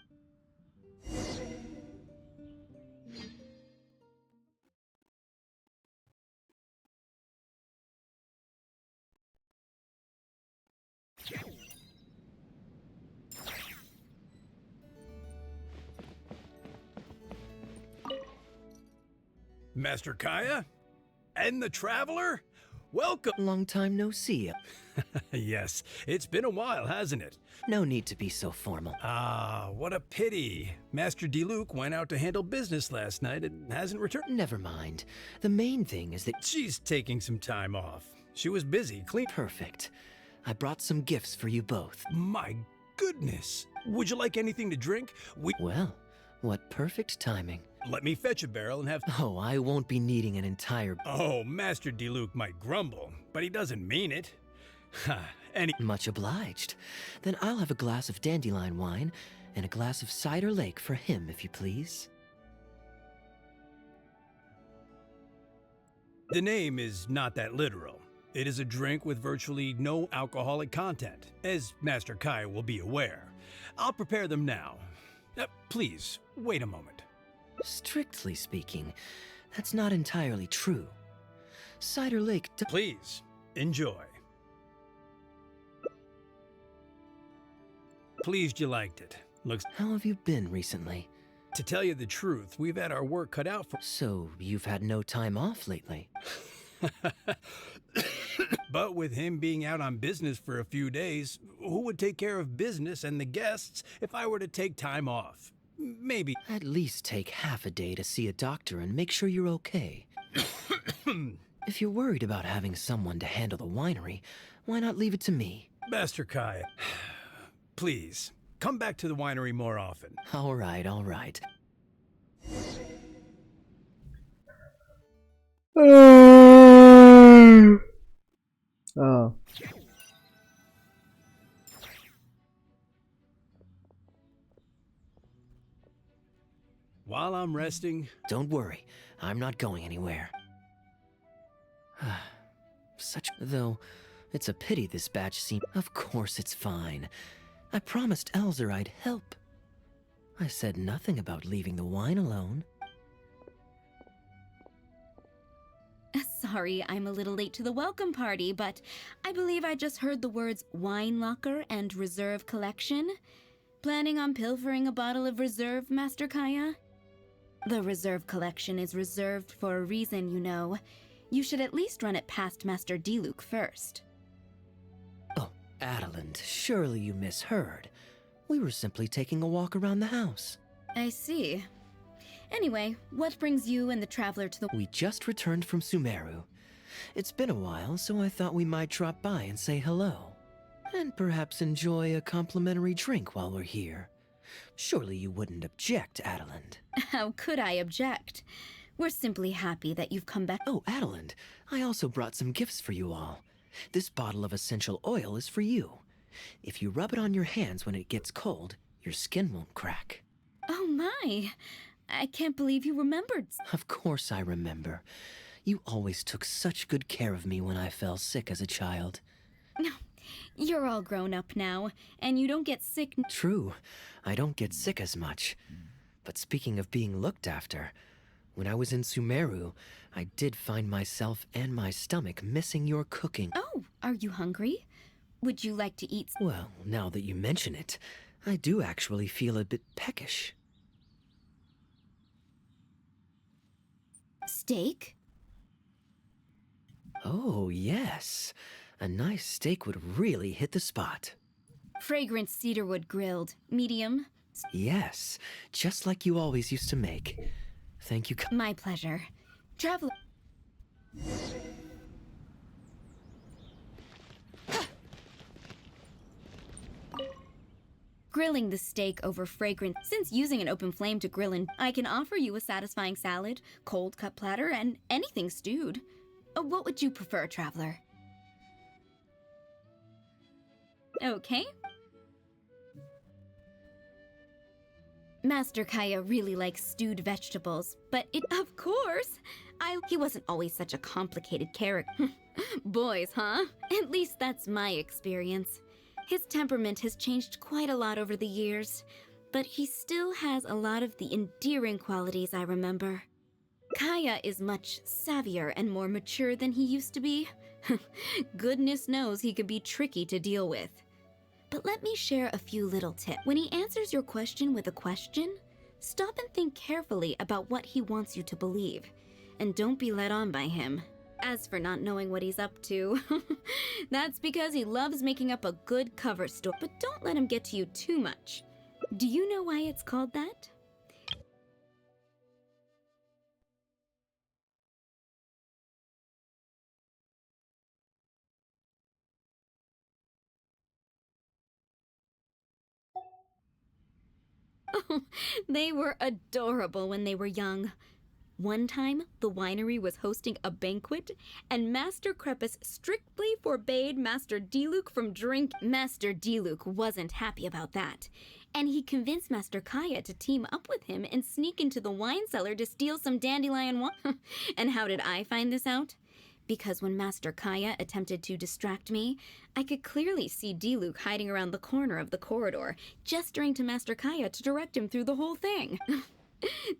Master Kaya? And the Traveler? Welcome! Long time no see. Yes, it's been a while, hasn't it? No need to be so formal. Ah, what a pity. Master Diluc went out to handle business last night and hasn't returned. Never mind. The main thing is that she's taking some time off. She was busy cleaning. Perfect. I brought some gifts for you both. My goodness. Would you like anything to drink? Well, what perfect timing. Let me fetch a barrel and have... Oh, I won't be needing an entire... Oh, Master Diluc might grumble, but he doesn't mean it. Much obliged. Then I'll have a glass of dandelion wine and a glass of cider lake for him, if you please. The name is not that literal. It is a drink with virtually no alcoholic content, as Master Kai will be aware. I'll prepare them now. Please, wait a moment. Strictly speaking, that's not entirely true. Cider Lake... Please, enjoy. Pleased you liked it. Looks... How have you been recently? To tell you the truth, we've had our work cut out for... So, you've had no time off lately? But with him being out on business for a few days, who would take care of business and the guests if I were to take time off? maybe. At least take half a day to see a doctor and make sure you're okay. If you're worried about having someone to handle the winery, why not leave it to me? Master Kai, please, come back to the winery more often. All right, all right. Oh. While I'm resting... Don't worry, I'm not going anywhere. Though, it's a pity this batch seems... Of course it's fine. I promised Elzer I'd help. I said nothing about leaving the wine alone. Sorry, I'm a little late to the welcome party, but I believe I just heard the words wine locker and reserve collection. Planning on pilfering a bottle of reserve, Master Kaya? The reserve collection is reserved for a reason, you know. You should at least run it past Master Diluc first. Oh, Adeland, surely you misheard. We were simply taking a walk around the house. I see. Anyway, what brings you and the traveler to the... We just returned from Sumeru. It's been a while, so I thought we might drop by and say hello. And perhaps enjoy a complimentary drink while we're here. Surely you wouldn't object, Adeland. How could I object? We're simply happy that you've come back. Oh, Adeland, I also brought some gifts for you all. This bottle of essential oil is for you. If you rub it on your hands when it gets cold, your skin won't crack. Oh my! I can't believe you remembered. Of course I remember. You always took such good care of me when I fell sick as a child. No, you're all grown up now, and you don't get sick. True, I don't get sick as much. But speaking of being looked after, when I was in Sumeru, I did find myself and my stomach missing your cooking. Oh, are you hungry? Would you like to eat? Well, now that you mention it, I do actually feel a bit peckish. Steak? Oh, yes. A nice steak would really hit the spot. Fragrant cedarwood grilled, medium. Yes, just like you always used to make. Thank you. My pleasure. Traveler. Grilling the steak over fragrant. Since using an open flame to grill I can offer you a satisfying salad, cold cut platter, and anything stewed. What would you prefer, Traveler? Okay. Master Kaya really likes stewed vegetables, but of course! He wasn't always such a complicated character. Boys, huh? At least that's my experience. His temperament has changed quite a lot over the years, but he still has a lot of the endearing qualities I remember. Kaya is much savvier and more mature than he used to be. Goodness knows he could be tricky to deal with. But let me share a few little tips. When he answers your question with a question, stop and think carefully about what he wants you to believe, and don't be led on by him. As for not knowing what he's up to, that's because he loves making up a good cover story. But don't let him get to you too much. Do you know why it's called that? Oh, they were adorable when they were young. One time, the winery was hosting a banquet, and Master Krepus strictly forbade Master Diluc from drink. Master Diluc wasn't happy about that, and he convinced Master Kaya to team up with him and sneak into the wine cellar to steal some dandelion wine. And how did I find this out? Because when Master Kaya attempted to distract me, I could clearly see Diluc hiding around the corner of the corridor, gesturing to Master Kaya to direct him through the whole thing.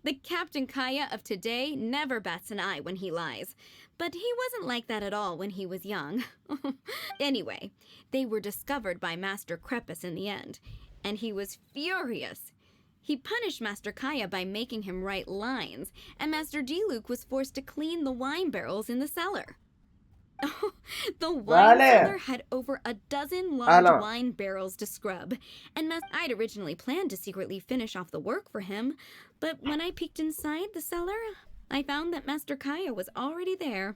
The Captain Kaya of today never bats an eye when he lies, but he wasn't like that at all when he was young. Anyway, they were discovered by Master Krepus in the end, and he was furious. He punished Master Kaya by making him write lines, and Master Diluc was forced to clean the wine barrels in the cellar. The wine Vale. cellar had over a dozen large Ala. wine barrels to scrub, and I'd originally planned to secretly finish off the work for him, but when I peeked inside the cellar, I found that Master Kaya was already there.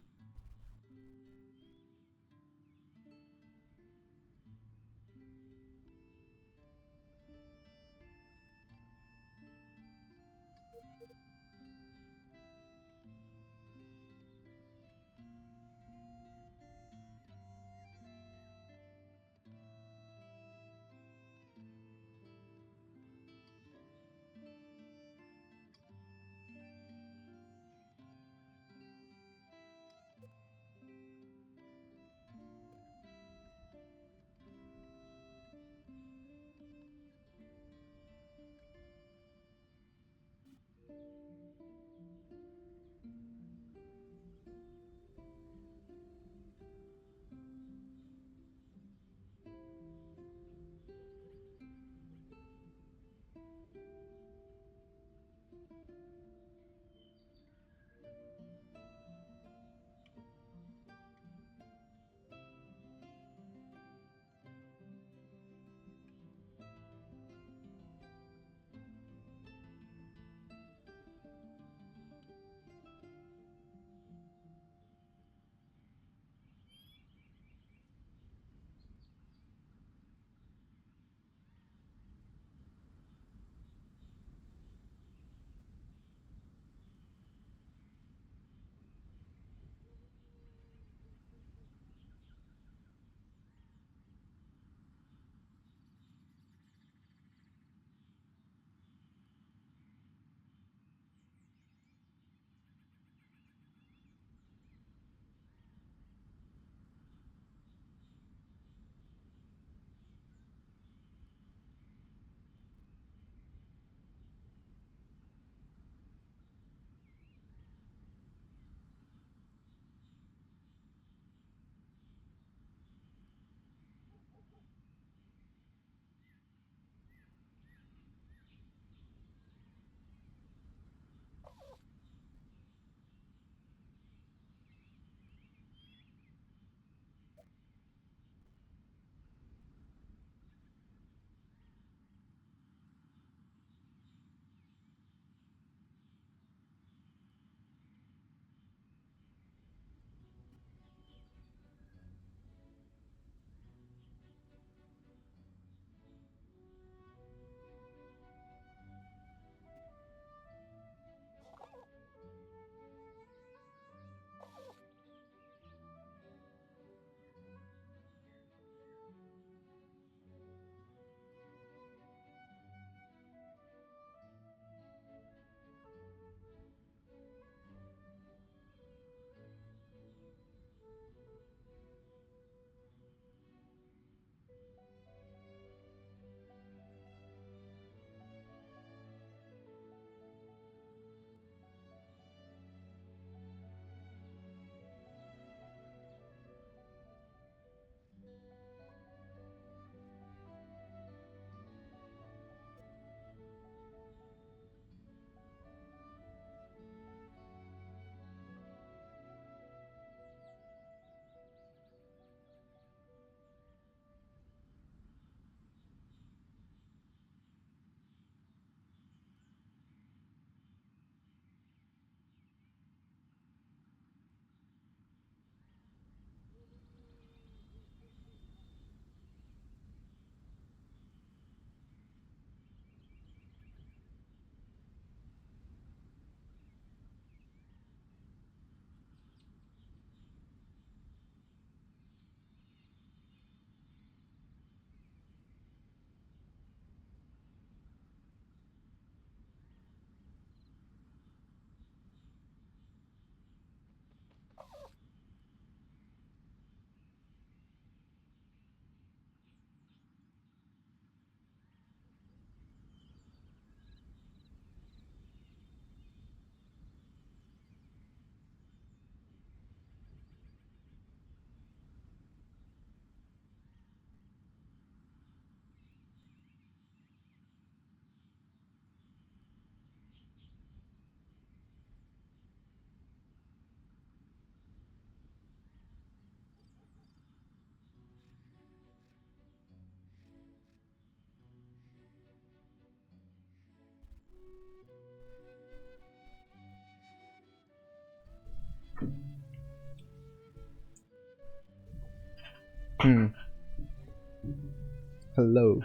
hello.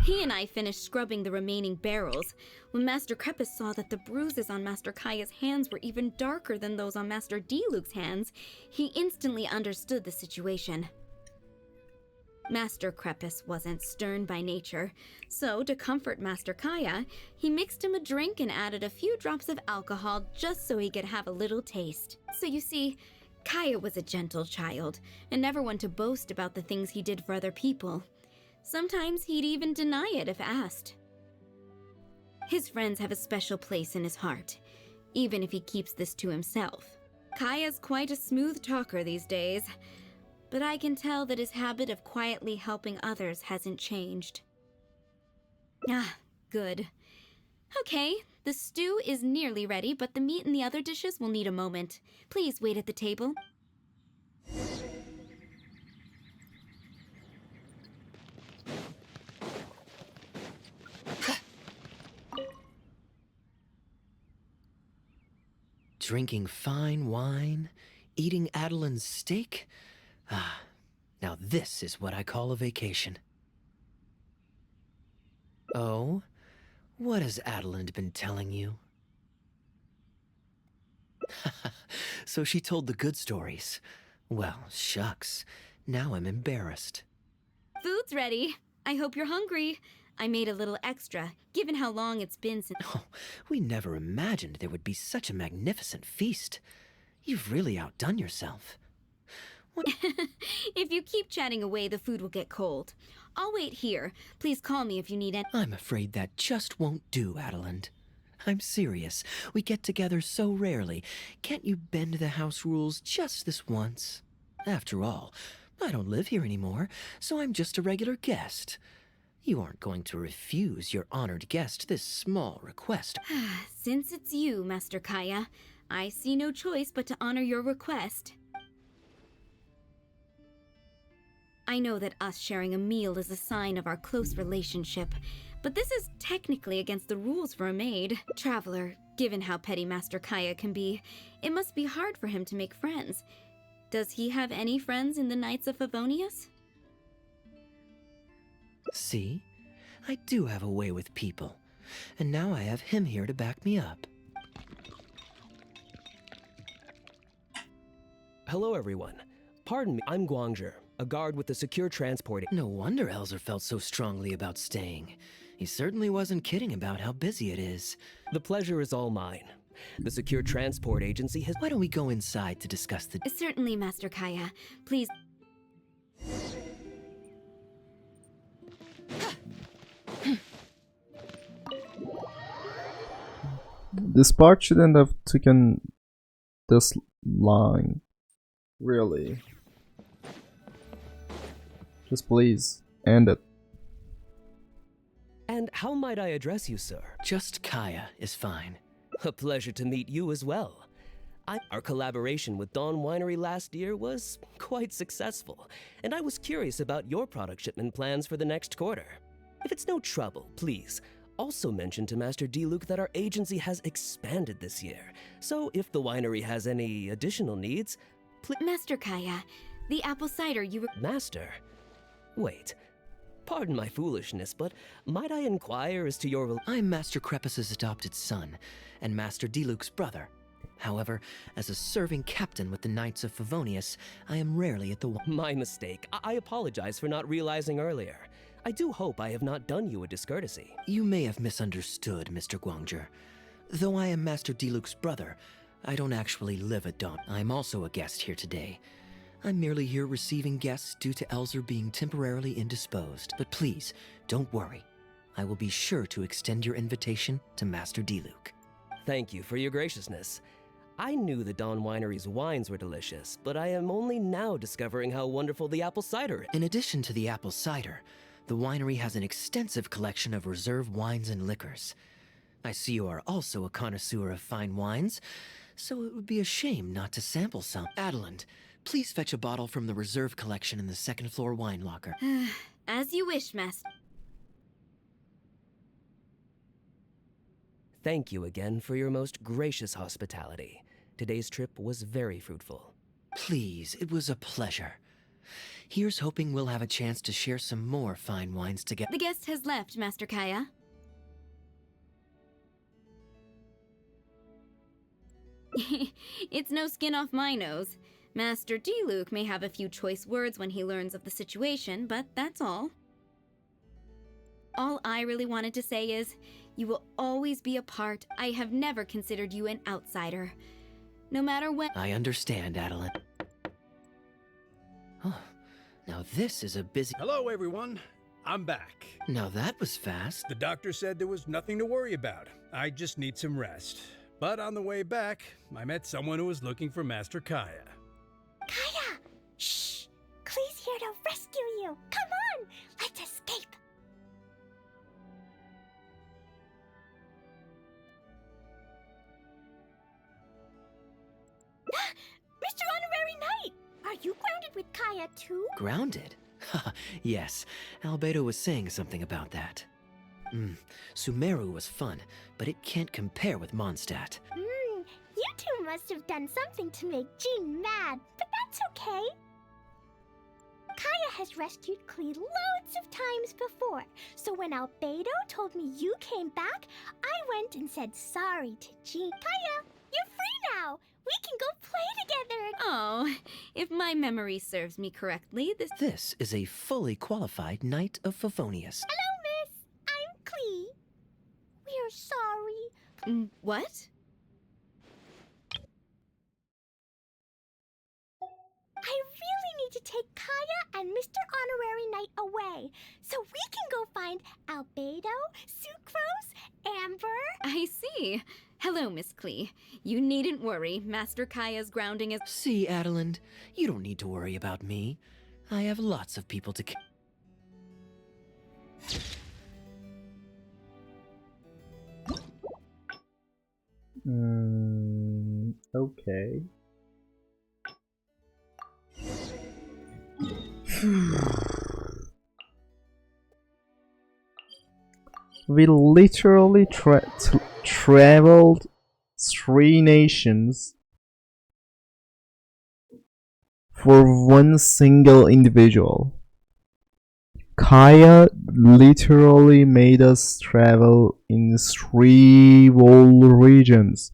He and I finished scrubbing the remaining barrels when Master Crepus saw that the bruises on Master Kaya's hands were even darker than those on Master D-Luke's hands. He instantly understood the situation. Master Crepus wasn't stern by nature, so to comfort Master Kaya, he mixed him a drink and added a few drops of alcohol just so he could have a little taste. So you see, Kaya was a gentle child and never one to boast about the things he did for other people. Sometimes he'd even deny it if asked. His friends have a special place in his heart, even if he keeps this to himself. Kaya's quite a smooth talker these days, but I can tell that his habit of quietly helping others hasn't changed. Ah, good. Okay, the stew is nearly ready, but the meat and the other dishes will need a moment. Please wait at the table. Drinking fine wine, eating Adeline's steak? Ah, now this is what I call a vacation. Oh? What has Adeline been telling you? So she told the good stories. Well, shucks. Now I'm embarrassed. Food's ready. I hope you're hungry. I made a little extra, given how long it's been since— Oh, we never imagined there would be such a magnificent feast. You've really outdone yourself. If you keep chatting away, the food will get cold. I'll wait here. Please call me if you need it. I'm afraid that just won't do, Adeline. I'm serious. We get together so rarely. Can't you bend the house rules just this once? After all, I don't live here anymore, so I'm just a regular guest. You aren't going to refuse your honored guest this small request. Since it's you, Master Kaya, I see no choice but to honor your request. I know that us sharing a meal is a sign of our close relationship, but this is technically against the rules for a maid. Traveler, given how petty Master Kaya can be, it must be hard for him to make friends. Does he have any friends in the Knights of Favonius? See? I do have a way with people. And now I have him here to back me up. Hello, everyone. Pardon me, I'm Guangzhi, a guard with the secure transport. No wonder Elzer felt so strongly about staying. He certainly wasn't kidding about how busy it is. The pleasure is all mine. The secure transport agency has— Why don't we go inside to discuss the— Certainly, Master Kaya. Please— This part shouldn't have taken this long. Really. Just please, end it. And how might I address you, sir? Just Kaya is fine. A pleasure to meet you as well. Our collaboration with Dawn Winery last year was quite successful, and I was curious about your product shipment plans for the next quarter. If it's no trouble, please, also mention to Master D-Luke that our agency has expanded this year, so if the winery has any additional needs, please— Master Kaya, the apple cider you were— Master? Wait. Pardon my foolishness, but might I inquire as to your— I'm Master Crepus's adopted son, and Master D-Luke's brother. However, as a serving captain with the Knights of Favonius, I am rarely at the— My mistake. I apologize for not realizing earlier. I do hope I have not done you a discourtesy. You may have misunderstood, Mr. Guangzhi. Though I am Master D-Luke's brother, I don't actually live at Dawn. I'm also a guest here today. I'm merely here receiving guests due to Elzer being temporarily indisposed. But please, don't worry. I will be sure to extend your invitation to Master D-Luke. Thank you for your graciousness. I knew the Dawn Winery's wines were delicious, but I am only now discovering how wonderful the apple cider is. In addition to the apple cider, the winery has an extensive collection of reserve wines and liquors. I see you are also a connoisseur of fine wines, so it would be a shame not to sample some. Adeline, please fetch a bottle from the reserve collection in the second floor wine locker. As you wish, Master. Thank you again for your most gracious hospitality. Today's trip was very fruitful. Please, it was a pleasure. Here's hoping we'll have a chance to share some more fine wines together. The guest has left, Master Kaya. It's no skin off my nose. Master Diluc may have a few choice words when he learns of the situation, but that's all. All I really wanted to say is, you will always be a part. I have never considered you an outsider. No matter when— I understand, Adeline. Oh, now this is a busy— Hello, everyone. I'm back. Now that was fast. The doctor said there was nothing to worry about. I just need some rest. But on the way back, I met someone who was looking for Master Kaya. Kaya! Shh! Klee's here to rescue you! Come on! Let's escape! Mr. Honorary Knight! Are you grounded with Kaya too? Grounded? Yes, Albedo was saying something about that. Sumeru was fun, but it can't compare with Mondstadt. You two must have done something to make Jean mad, but that's okay. Kaya has rescued Klee loads of times before, so when Albedo told me you came back, I went and said sorry to Jean. Kaya, you're free now! We can go play together! Oh, if my memory serves me correctly, This is a fully qualified Knight of Favonius. Hello, miss! I'm Klee. We're sorry. What? I really need to take Kaya and Mr. Honorary Knight away, so we can go find Albedo, Sucrose, Amber. I see. Hello, Miss Klee. You needn't worry. Master Kaya's grounding is— See, Adeline, you don't need to worry about me. I have lots of people to Okay. We literally traveled 3 nations for one single individual. Kaya literally made us travel in 3 whole regions.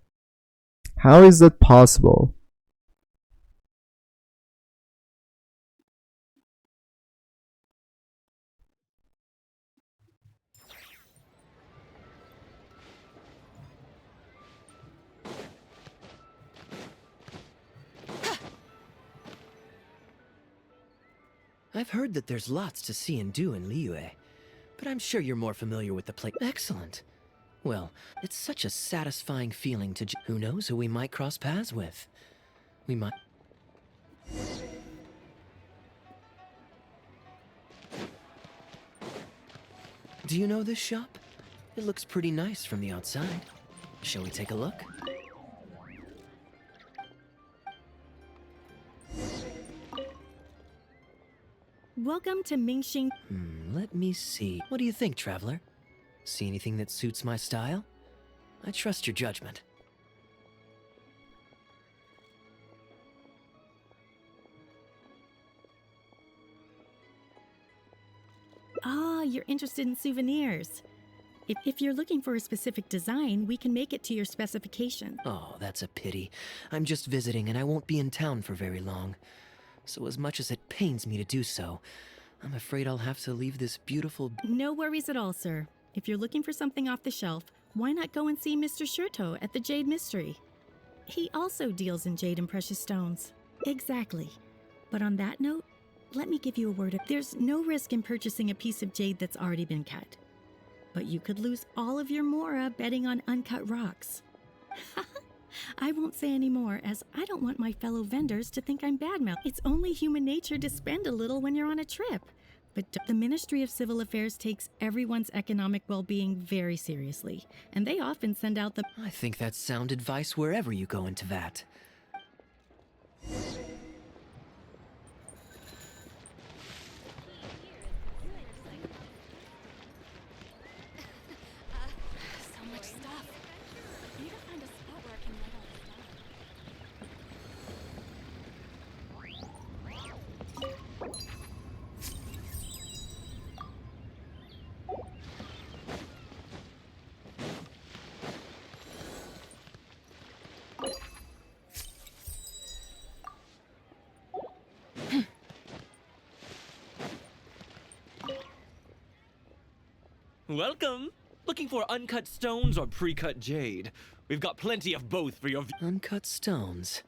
How is that possible? I've heard that there's lots to see and do in Liyue, but I'm sure you're more familiar with the place. Excellent. Well, it's such a satisfying feeling to— Who knows who we might cross paths with? We might— Do you know this shop? It looks pretty nice from the outside. Shall we take a look? Welcome to Mingxing. Let me see. What do you think, traveler? See anything that suits my style? I trust your judgment. Ah, you're interested in souvenirs. If you're looking for a specific design, we can make it to your specification. Oh, that's a pity. I'm just visiting and I won't be in town for very long. So as much as it pains me to do so, I'm afraid I'll have to leave this beautiful— No worries at all, sir. If you're looking for something off the shelf, why not go and see Mr. Shurto at the Jade Mystery? He also deals in jade and precious stones. Exactly. But on that note, let me give you a word of— There's no risk in purchasing a piece of jade that's already been cut. But you could lose all of your mora betting on uncut rocks. I won't say any more, as I don't want my fellow vendors to think I'm badmouth. It's only human nature to spend a little when you're on a trip. But the Ministry of Civil Affairs takes everyone's economic well-being very seriously, and they often send out the— I think that's sound advice wherever you go into that. Welcome. Looking for uncut stones or pre-cut jade? We've got plenty of both for your... Uncut stones.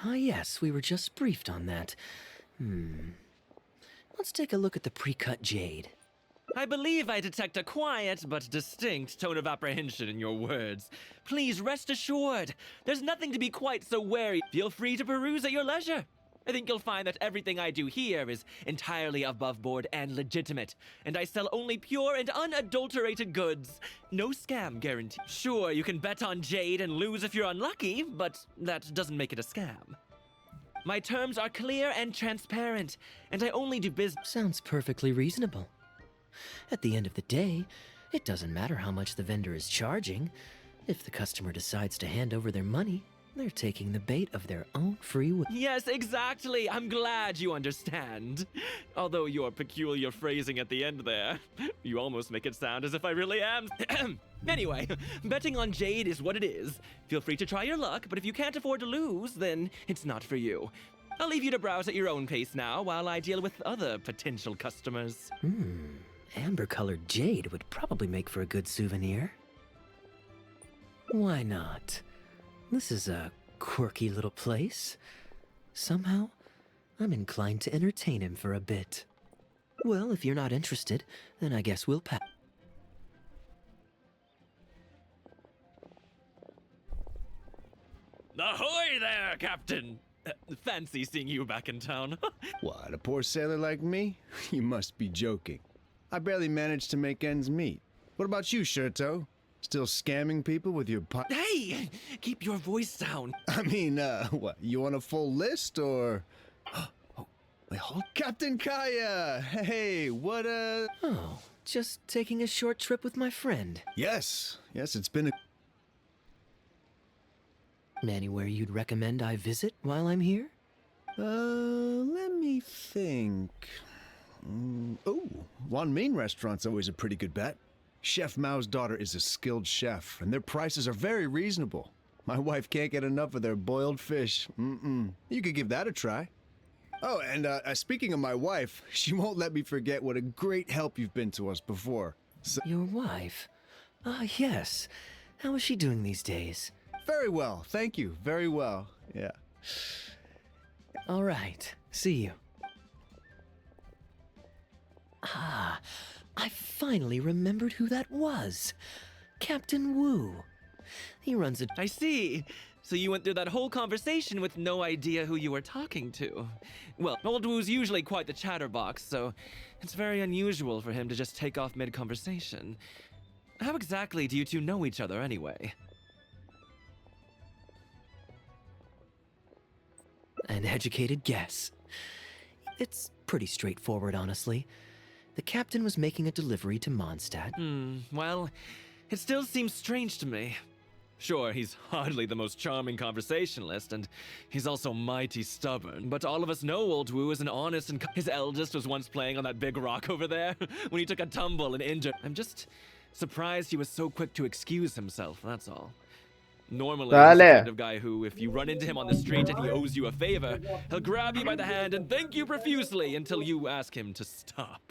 Ah, yes, we were just briefed on that. Let's take a look at the pre-cut jade. I believe I detect a quiet but distinct tone of apprehension in your words. Please rest assured, there's nothing to be quite so wary. Feel free to peruse at your leisure. I think you'll find that everything I do here is entirely above board and legitimate, and I sell only pure and unadulterated goods. No scam guarantee. Sure, you can bet on jade and lose if you're unlucky, but that doesn't make it a scam. My terms are clear and transparent, and I only do business. Sounds perfectly reasonable. At the end of the day, it doesn't matter how much the vendor is charging. If the customer decides to hand over their money, they're taking the bait of their own free will. Yes, exactly. I'm glad you understand. Although your peculiar phrasing at the end there, you almost make it sound as if I really am. Anyway, betting on jade is what it is. Feel free to try your luck, but if you can't afford to lose, then it's not for you. I'll leave you to browse at your own pace now while I deal with other potential customers. Amber-colored jade would probably make for a good souvenir. Why not? This is a quirky little place. Somehow, I'm inclined to entertain him for a bit. Well, if you're not interested, then I guess we'll pass. Ahoy there, Captain! Fancy seeing you back in town. What, a poor sailor like me? You must be joking. I barely managed to make ends meet. What about you, Shirto? Still scamming people with your Hey! Keep your voice down. I mean, what, you want a full list, or... Oh, wait, hold... Captain Kaya! Hey, what, Oh, just taking a short trip with my friend. Yes, it's been a... Anywhere you'd recommend I visit while I'm here? Let me think... Oh, Wan Min restaurant's always a pretty good bet. Chef Mao's daughter is a skilled chef, and their prices are very reasonable. My wife can't get enough of their boiled fish. You could give that a try. Oh, and speaking of my wife, she won't let me forget what a great help you've been to us before. So Your wife? Ah, yes. How is she doing these days? Very well, thank you. Very well, yeah. All right. See you. Ah, I finally remembered who that was. Captain Wu. He runs a... I see. So you went through that whole conversation with no idea who you were talking to. Well, Old Wu's usually quite the chatterbox, so it's very unusual for him to just take off mid-conversation. How exactly do you two know each other anyway? An educated guess. It's pretty straightforward, honestly. The captain was making a delivery to Mondstadt. Well, it still seems strange to me. Sure, he's hardly the most charming conversationalist, and he's also mighty stubborn, but all of us know Old Wu is an honest and... His eldest was once playing on that big rock over there, when he took a tumble and injured... I'm just surprised he was so quick to excuse himself, that's all. Normally, he's the kind of guy who, if you run into him on the street and he owes you a favor, he'll grab you by the hand and thank you profusely until you ask him to stop.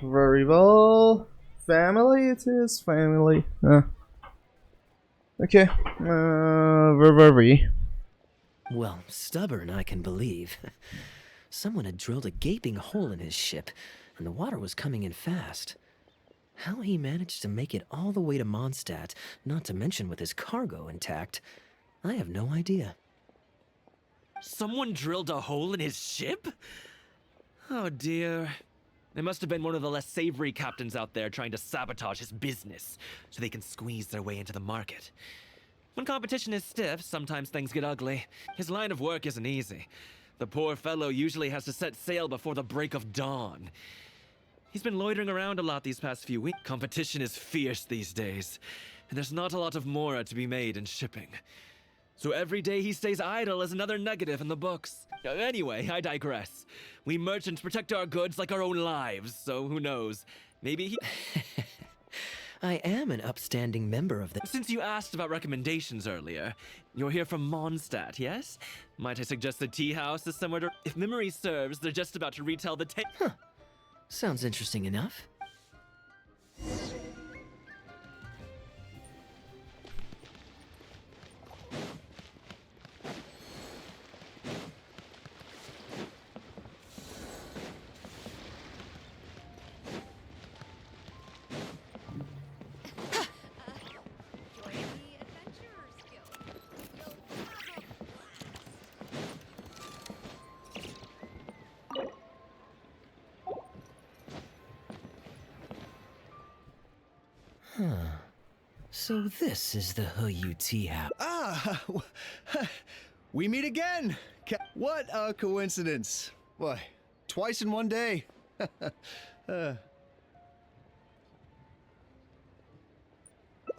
Very well. Family, it is family. Okay, where were we? Well, stubborn, I can believe. Someone had drilled a gaping hole in his ship, and the water was coming in fast. How he managed to make it all the way to Mondstadt, not to mention with his cargo intact, I have no idea. Someone drilled a hole in his ship? Oh dear. It must have been one of the less savory captains out there trying to sabotage his business so they can squeeze their way into the market. When competition is stiff, sometimes things get ugly. His line of work isn't easy. The poor fellow usually has to set sail before the break of dawn. He's been loitering around a lot these past few weeks. Competition is fierce these days, and there's not a lot of mora to be made in shipping. So every day he stays idle is another negative in the books. Anyway, I digress. We merchants protect our goods like our own lives, so who knows? Maybe he... I am an upstanding member of the... Since you asked about recommendations earlier, you're here from Mondstadt, yes? Might I suggest the tea house is somewhere to... If memory serves, they're just about to retell the tale. Huh. Sounds interesting enough. So this is the Huyu tea house. Ah, we meet again. What a coincidence. What, twice in one day?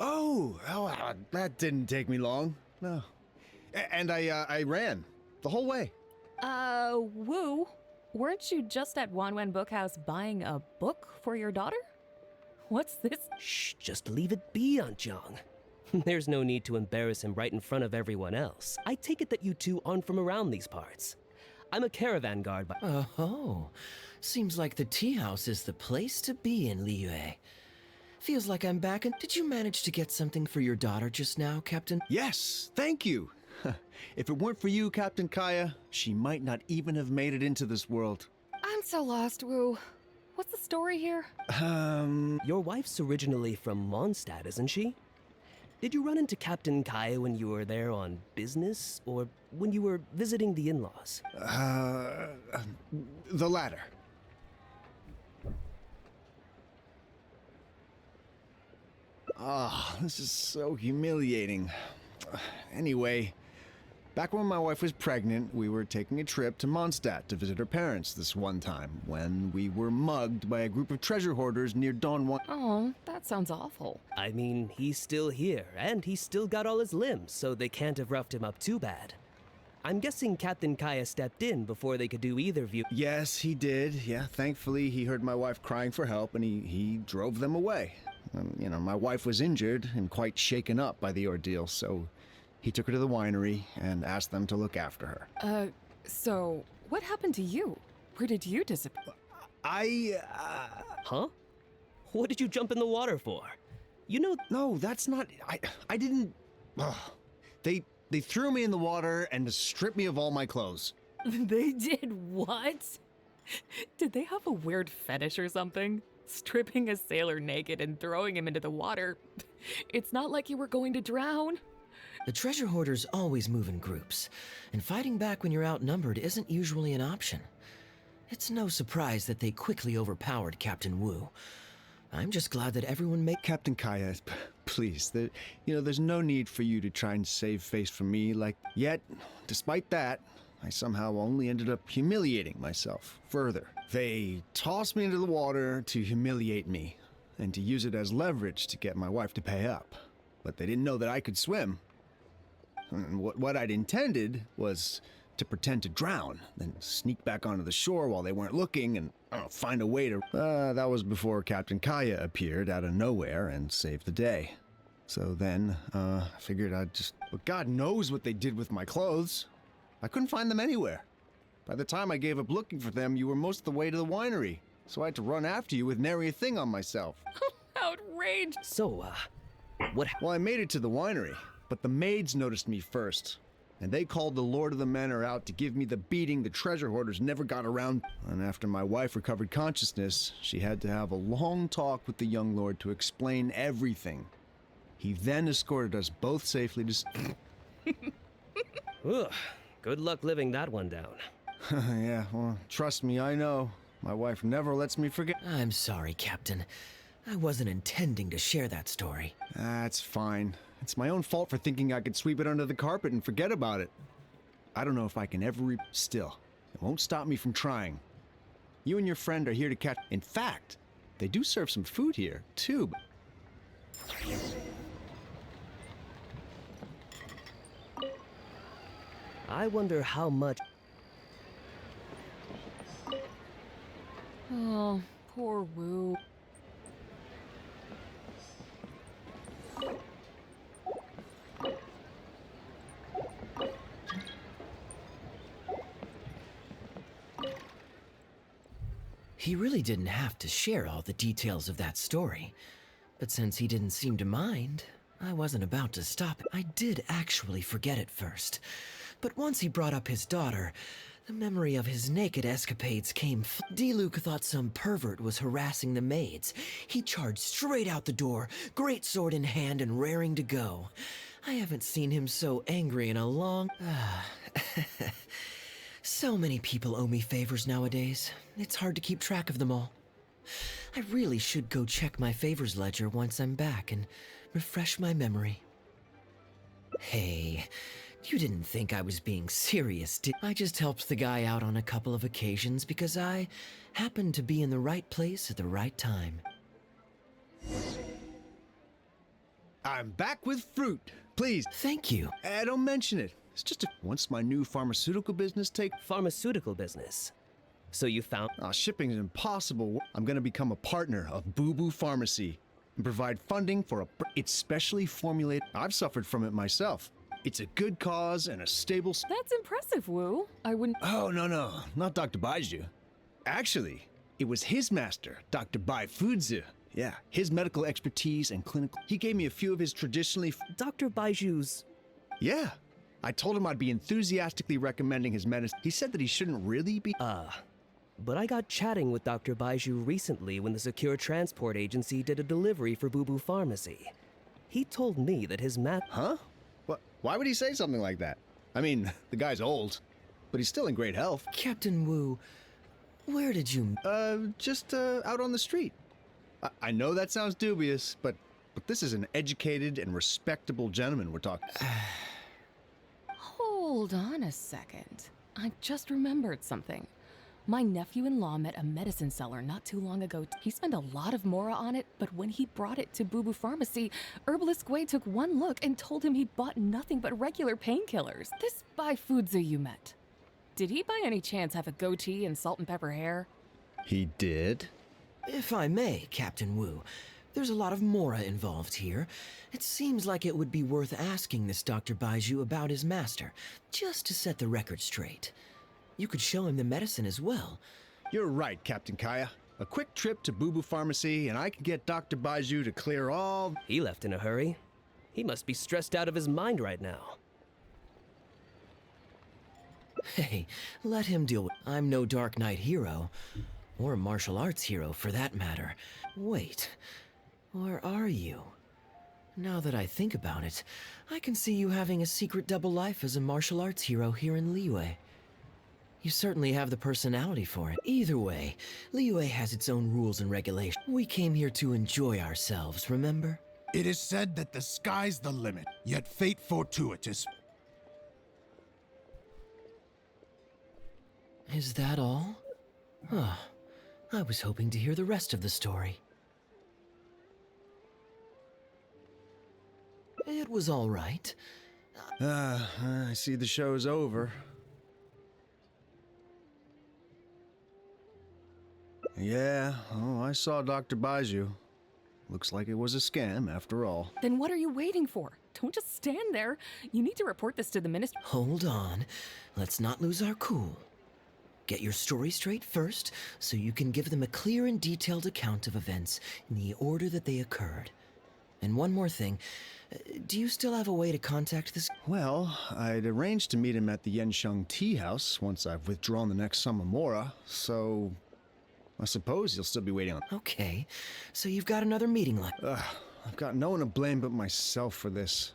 Oh, that didn't take me long. No. And I ran the whole way. Wu, weren't you just at Wanwen Bookhouse buying a book for your daughter? What's this? Shh, just leave it be, Aunt Jong. There's no need to embarrass him right in front of everyone else. I take it that you two aren't from around these parts. I'm a caravan guard by— Oh, seems like the tea house is the place to be in Liyue. Feels like I'm back in... Did you manage to get something for your daughter just now, Captain? Yes, thank you. If it weren't for you, Captain Kaya, she might not even have made it into this world. I'm so lost, Wu. What's the story here? Your wife's originally from Mondstadt, isn't she? Did you run into Captain Kaya when you were there on business, or when you were visiting the in-laws? The latter. Ah, this is so humiliating. Anyway, back when my wife was pregnant, we were taking a trip to Mondstadt to visit her parents this one time, when we were mugged by a group of treasure hoarders near Dawn. Oh, that sounds awful. I mean, he's still here, and he's still got all his limbs, so they can't have roughed him up too bad. I'm guessing Captain Kaya stepped in before they could do either of you. Yes, he did. Yeah, thankfully he heard my wife crying for help, and he drove them away. You know, my wife was injured and quite shaken up by the ordeal, so he took her to the winery and asked them to look after her. So what happened to you? Where did you disappear? Huh? What did you jump in the water for? You know— No, that's not— I didn't— They threw me in the water and stripped me of all my clothes. They did what? Did they have a weird fetish or something? Stripping a sailor naked and throwing him into the water. It's not like you were going to drown. The treasure hoarders always move in groups, and fighting back when you're outnumbered isn't usually an option. It's no surprise that they quickly overpowered Captain Wu. I'm just glad that everyone made— Captain Kaya, please, there's no need for you to try and save face from me Yet, despite that, I somehow only ended up humiliating myself further. They tossed me into the water to humiliate me, and to use it as leverage to get my wife to pay up. But they didn't know that I could swim. And what I'd intended was to pretend to drown, then sneak back onto the shore while they weren't looking, and find a way to... that was before Captain Kaya appeared out of nowhere and saved the day. So then, I figured I'd just... Well, God knows what they did with my clothes. I couldn't find them anywhere. By the time I gave up looking for them, you were most of the way to the winery. so I had to run after you with nary a thing on myself. Outrage! So, what? Well, I made it to the winery, but the maids noticed me first. And they called the Lord of the Manor out to give me the beating the treasure hoarders never got around. And after my wife recovered consciousness, she had to have a long talk with the young lord to explain everything. He then escorted us both safely to... Ugh, good luck living that one down. Yeah, well, trust me, I know. My wife never lets me forget. I'm sorry, Captain. I wasn't intending to share that story. That's fine. It's my own fault for thinking I could sweep it under the carpet and forget about it. I don't know if I can ever Still, it won't stop me from trying. You and your friend are here to catch... In fact, they do serve some food here, too. I wonder how much... Oh, poor Wu. He really didn't have to share all the details of that story. But since he didn't seem to mind, I wasn't about to stop it. I did actually forget it first. But once he brought up his daughter, the memory of his naked escapades came. D-Luke thought some pervert was harassing the maids. He charged straight out the door, great sword in hand and raring to go. I haven't seen him so angry in a long... So many people owe me favors nowadays. It's hard to keep track of them all. I really should go check my favors ledger once I'm back and refresh my memory. Hey, you didn't think I was being serious, did I? Just helped the guy out on a couple of occasions because I happened to be in the right place at the right time. I'm back with fruit. Please. Thank you. Don't mention it. It's just once my new pharmaceutical business Pharmaceutical business? So you found... shipping is impossible. I'm gonna become a partner of Boo Boo Pharmacy and provide funding for It's specially formulated... I've suffered from it myself. It's a good cause and a stable... That's impressive, Wu. I wouldn't... Oh, no. Not Dr. Baiju. Actually, it was his master, Dr. Bai Fuzi. Yeah, his medical expertise and clinical... He gave me a few of his traditionally... Dr. Baiju's... Yeah. I told him I'd be enthusiastically recommending his medicine. He said that he shouldn't really be... But I got chatting with Dr. Baiju recently when the Secure Transport Agency did a delivery for Boo Boo Pharmacy. He told me that his Huh? What? Why would he say something like that? I mean, the guy's old, but he's still in great health. Captain Wu, where did you... Just out on the street. I know that sounds dubious, but this is an educated and respectable gentleman we're talking... Hold on a second. I just remembered something. My nephew-in-law met a medicine seller not too long ago. He spent a lot of mora on it, but when he brought it to Boo Boo Pharmacy, Herbalist Gui took one look and told him he'd bought nothing but regular painkillers. This Bai Fuzi you met. Did he by any chance have a goatee and salt and pepper hair? He did? If I may, Captain Wu, there's a lot of mora involved here. It seems like it would be worth asking this Dr. Baiju about his master, just to set the record straight. You could show him the medicine as well. You're right, Captain Kaya. A quick trip to Boo Boo Pharmacy, and I can get Dr. Baiju to clear all... He left in a hurry. He must be stressed out of his mind right now. Hey, let him deal with... I'm no Dark Knight hero. Or martial arts hero, for that matter. Wait, where are you? Now that I think about it, I can see you having a secret double life as a martial arts hero here in Liyue. You certainly have the personality for it. Either way, Liyue has its own rules and regulations. We came here to enjoy ourselves, remember? It is said that the sky's the limit, yet fate fortuitous. Is that all? Oh, I was hoping to hear the rest of the story. It was all right. I see the show's over. Yeah, I saw Dr. Baiju. Looks like it was a scam after all. Then what are you waiting for? Don't just stand there. You need to report this to the minister. Hold on. Let's not lose our cool. Get your story straight first, so you can give them a clear and detailed account of events in the order that they occurred. And one more thing. Do you still have a way to contact this? Well, I'd arranged to meet him at the Yensheng Tea House once I've withdrawn the next Samamora, so I suppose you'll still be waiting on. Okay, so you've got another meeting left. I've got no one to blame but myself for this.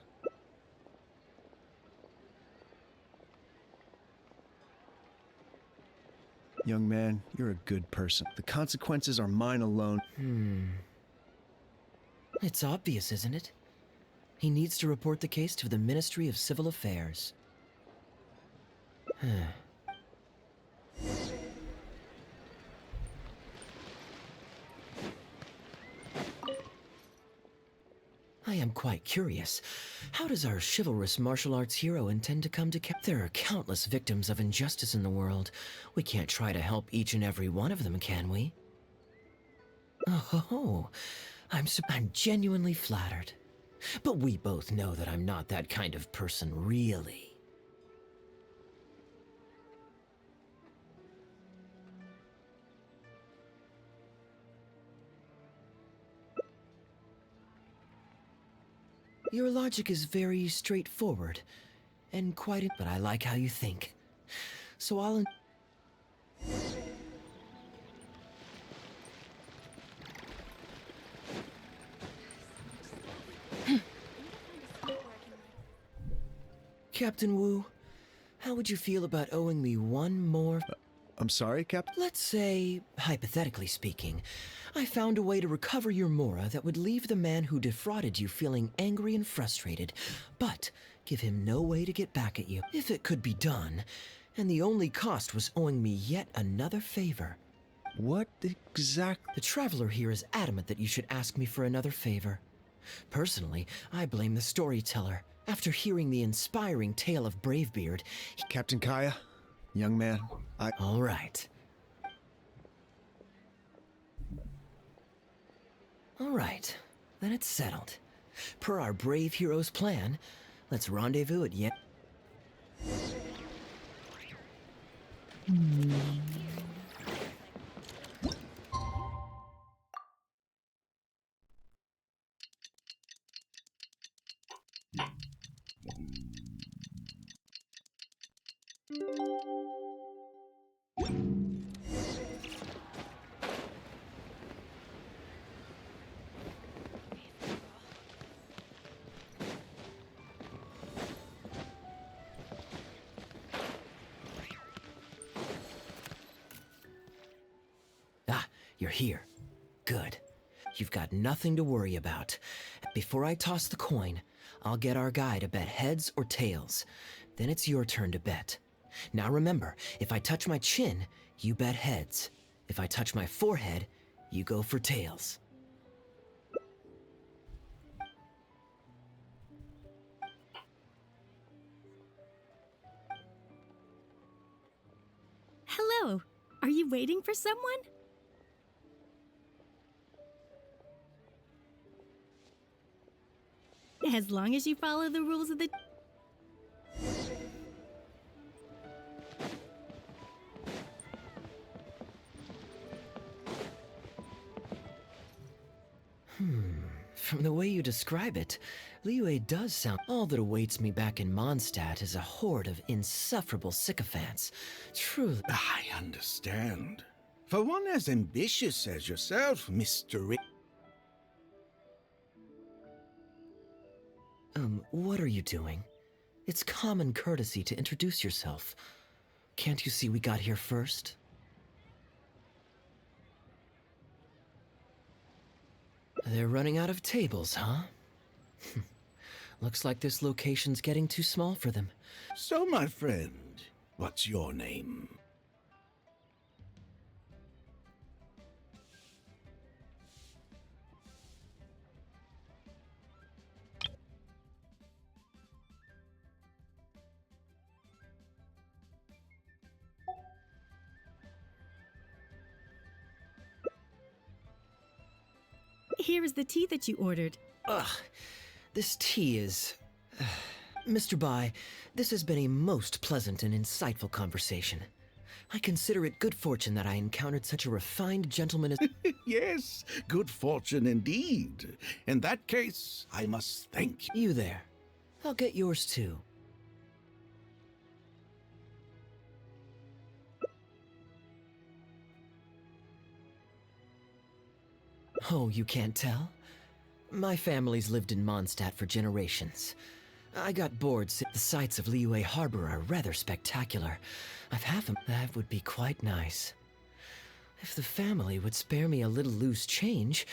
Young man, you're a good person. The consequences are mine alone. It's obvious, isn't it? He needs to report the case to the Ministry of Civil Affairs. I am quite curious. How does our chivalrous martial arts hero intend to come to There are countless victims of injustice in the world. We can't try to help each and every one of them, can we? Oh, I'm genuinely flattered. But we both know that I'm not that kind of person, really. Your logic is very straightforward, and quite but I like how you think. So I'll... Captain Wu, how would you feel about owing me one more... I'm sorry, Captain? Let's say, hypothetically speaking, I found a way to recover your Mora that would leave the man who defrauded you feeling angry and frustrated, but give him no way to get back at you. If it could be done, and the only cost was owing me yet another favor. What exactly? The Traveler here is adamant that you should ask me for another favor. Personally, I blame the storyteller. After hearing the inspiring tale of Bravebeard... Captain Kaya, young man, All right. All right, then it's settled. Per our brave hero's plan, let's rendezvous at Yen... You're here. Good. You've got nothing to worry about. Before I toss the coin, I'll get our guy to bet heads or tails. Then it's your turn to bet. Now remember, if I touch my chin, you bet heads. If I touch my forehead, you go for tails. Hello. Are you waiting for someone? As long as you follow the rules of the... From the way you describe it, Liyue does sound... All that awaits me back in Mondstadt is a horde of insufferable sycophants. Truly... I understand. For one as ambitious as yourself, Mr. What are you doing? It's common courtesy to introduce yourself. Can't you see we got here first? They're running out of tables, huh? Looks like this location's getting too small for them. So, my friend, what's your name? Here is the tea that you ordered. Ugh, this tea is... Mr. Bai, this has been a most pleasant and insightful conversation. I consider it good fortune that I encountered such a refined gentleman as— Yes, good fortune indeed. In that case, I must thank you. You there. I'll get yours too. Oh, you can't tell? My family's lived in Mondstadt for generations. I got bored. The sights of Liyue Harbor are rather spectacular. I've half them. That would be quite nice. If the family would spare me a little loose change,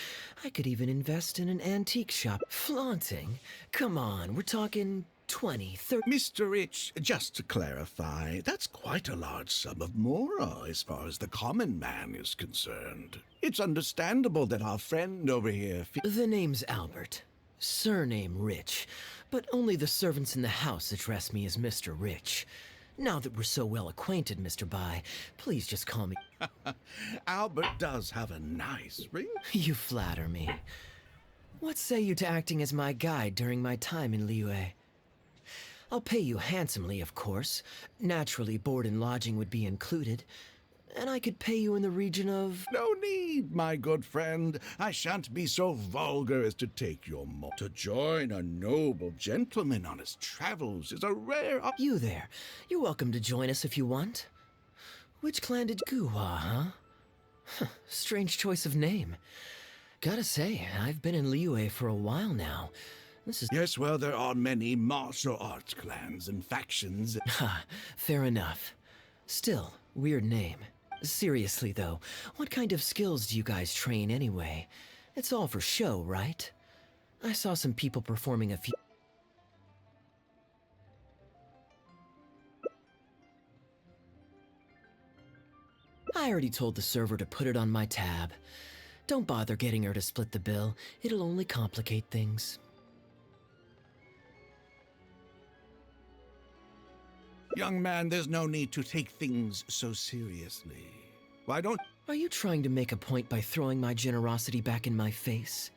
I could even invest in an antique shop. Flaunting? Come on, we're talking 20, 30... Mr. Rich, just to clarify, that's quite a large sum of mora as far as the common man is concerned. It's understandable that our friend over here... The name's Albert. Surname Rich. But only the servants in the house address me as Mr. Rich. Now that we're so well acquainted, Mr. Bai, please just call me... Albert does have a nice ring. You flatter me. What say you to acting as my guide during my time in Liyue? I'll pay you handsomely, of course. Naturally, board and lodging would be included. And I could pay you in the region of... No need, my good friend. I shan't be so vulgar as to take your mo... To join a noble gentleman on his travels is a rare... You there. You're welcome to join us if you want. Which clan did... Guhua, huh? Strange choice of name. Gotta say, I've been in Liyue for a while now. This is... Yes, well, there are many martial arts clans and factions. Ha, fair enough. Still, weird name. Seriously, though, what kind of skills do you guys train anyway? It's all for show, right? I saw some people performing a few... I already told the server to put it on my tab. Don't bother getting her to split the bill. It'll only complicate things. Young man, there's no need to take things so seriously. Why don't... Are you trying to make a point by throwing my generosity back in my face?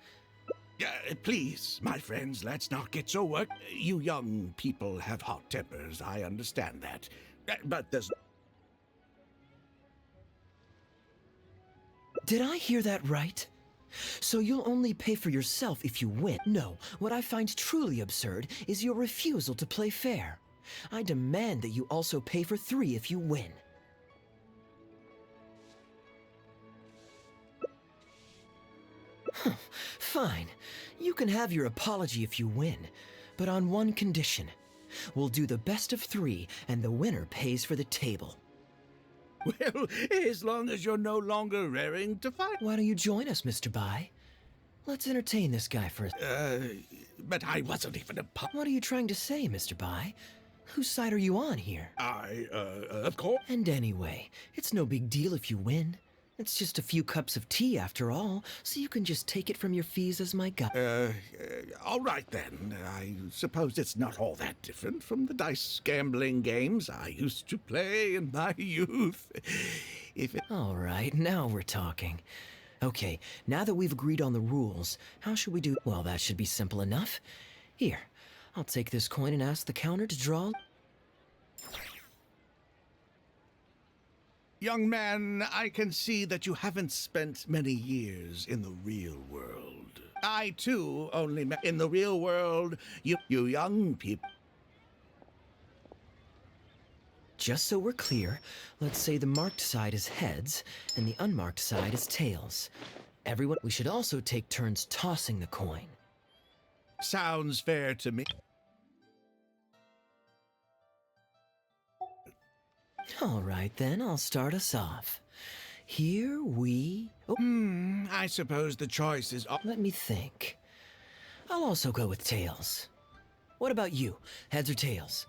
Please, my friends, let's not get so worked. You young people have hot tempers, I understand that. But there's... Did I hear that right? So you'll only pay for yourself if you win. No, what I find truly absurd is your refusal to play fair. I demand that you also pay for 3 if you win. Fine. You can have your apology if you win, but on one condition. We'll do the best of 3, and the winner pays for the table. Well, as long as you're no longer raring to fight. Why don't you join us, Mr. Bai? Let's entertain this guy for but I wasn't even a What are you trying to say, Mr. Bai? Whose side are you on here? Of course. And anyway, it's no big deal if you win. It's just a few cups of tea after all, so you can just take it from your fees as my guide. All right then. I suppose it's not all that different from the dice gambling games I used to play in my youth. All right, now we're talking. Okay, now that we've agreed on the rules, how should we do? Well, that should be simple enough. Here, I'll take this coin and ask the counter to draw. Young man, I can see that you haven't spent many years in the real world. I, too, only met in the real world, you young people. Just so we're clear, let's say the marked side is heads, and the unmarked side is tails. Everyone, we should also take turns tossing the coin. Sounds fair to me. All right, then, I'll start us off. Here we... I suppose the choice is... Let me think. I'll also go with tails. What about you? Heads or tails?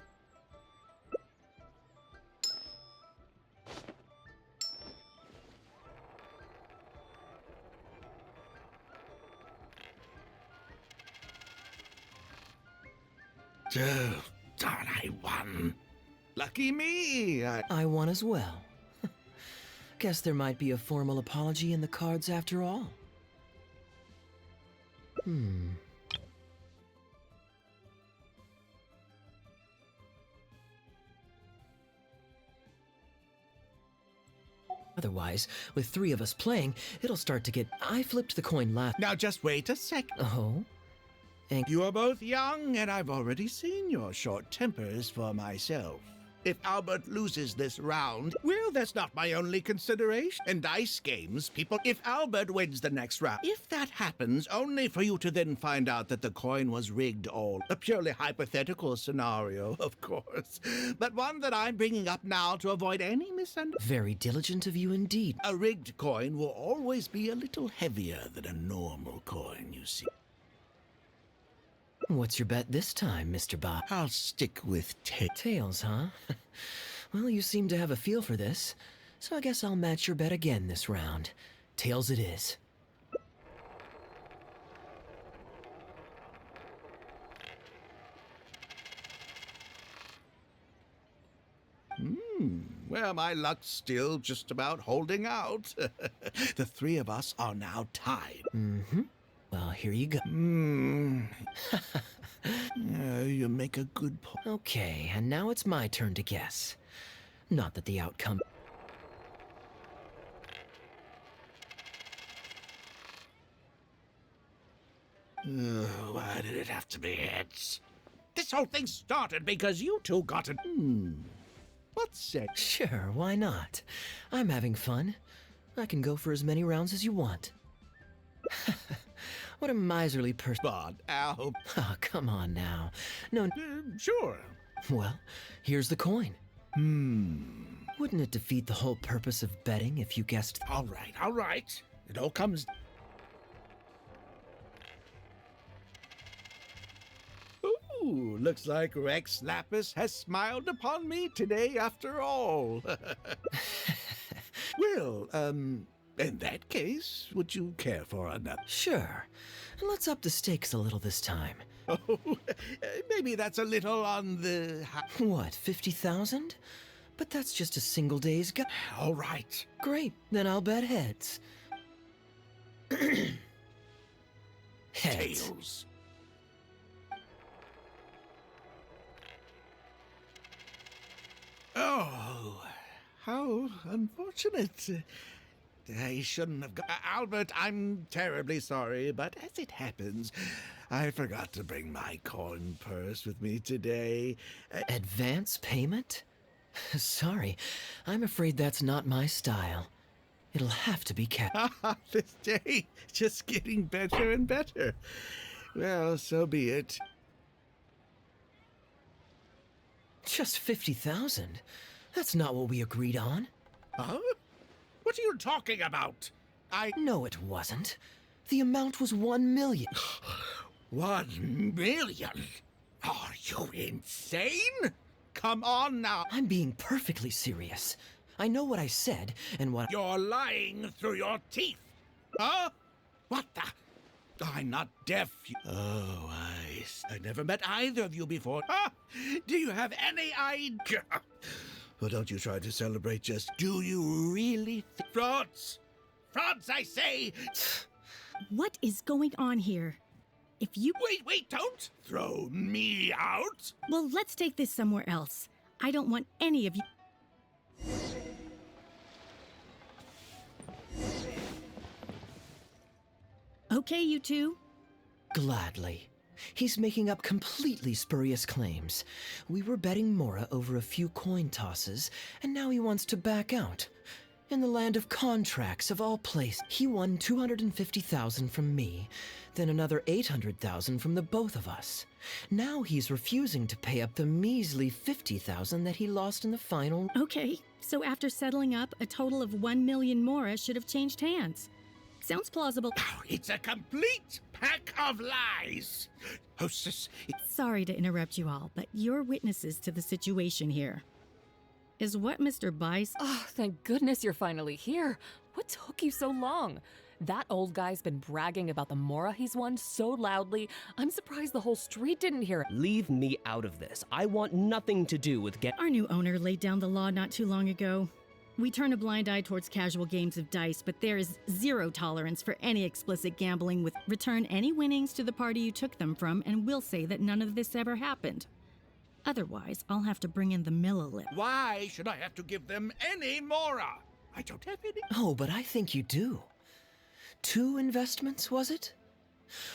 Oh, darn, I won. Lucky me! I won as well. Guess there might be a formal apology in the cards after all. Otherwise, with 3 of us playing, it'll start to get... I flipped the coin last... Now just wait a sec. Oh? And you are both young, and I've already seen your short tempers for myself. If Albert loses this round, well, that's not my only consideration. In dice games, people, if Albert wins the next round, if that happens, only for you to then find out that the coin was rigged all. A purely hypothetical scenario, of course, but one that I'm bringing up now to avoid any misunderstanding. Very diligent of you indeed. A rigged coin will always be a little heavier than a normal coin, you see. What's your bet this time, Mr. Bob? I'll stick with tails, huh? Well, you seem to have a feel for this, so I guess I'll match your bet again this round. Tails it is. Well, my luck's still just about holding out. The 3 of us are now tied. Mm-hmm. Well, here you go. You make a good point. Okay, and now it's my turn to guess. Not that the outcome... Why did it have to be heads? This whole thing started because you two got it. What's sex? Sure, why not? I'm having fun. I can go for as many rounds as you want. What a miserly person. But, Al... Oh, come on now. No... sure. Well, here's the coin. Wouldn't it defeat the whole purpose of betting if you guessed... All right. It all comes... Ooh, looks like Rex Lapis has smiled upon me today after all. Well, in that case, would you care for another? Sure. Let's up the stakes a little this time. Oh, maybe that's a little on the... What, 50,000? But that's just a single day's go... All right. Great, then I'll bet heads. Heads. Tails. Oh, how unfortunate. I shouldn't have gone. Albert, I'm terribly sorry, but as it happens, I forgot to bring my coin purse with me today. Advance payment? Sorry, I'm afraid that's not my style. It'll have to be kept. This day, just getting better and better. Well, so be it. Just 50,000? That's not what we agreed on. Huh? What are you talking about? No, it wasn't. The amount was 1 million. 1 million? Are you insane? Come on now. I'm being perfectly serious. I know what I said and what... You're lying through your teeth. Huh? What the... I'm not deaf. Oh, I never met either of you before. Huh? Do you have any idea? Well, don't you try to celebrate, just do you really think... Frauds! Frauds, I say! What is going on here? If you... Wait, don't throw me out! Well, let's take this somewhere else. I don't want any of you... Okay, you two. Gladly. He's making up completely spurious claims. We were betting Mora over a few coin tosses, and now he wants to back out. In the land of contracts, of all places, he won 250,000 from me, then another 800,000 from the both of us. Now he's refusing to pay up the measly 50,000 that he lost in the final... Okay, so after settling up, a total of 1 million Mora should have changed hands. Sounds plausible. Oh, it's a complete pack of lies! Hostess... Sorry to interrupt you all, but you're witnesses to the situation here. Is what Mr. Bice... Oh, thank goodness you're finally here. What took you so long? That old guy's been bragging about the Mora he's won so loudly, I'm surprised the whole street didn't hear it. Leave me out of this. I want nothing to do with Our new owner laid down the law not too long ago. We turn a blind eye towards casual games of dice, but there is zero tolerance for any explicit gambling. With return any winnings to the party you took them from, and we'll say that none of this ever happened. Otherwise, I'll have to bring in the millilip. Why should I have to give them any Mora? I don't have any. Oh, but I think you do. 2 investments, was it?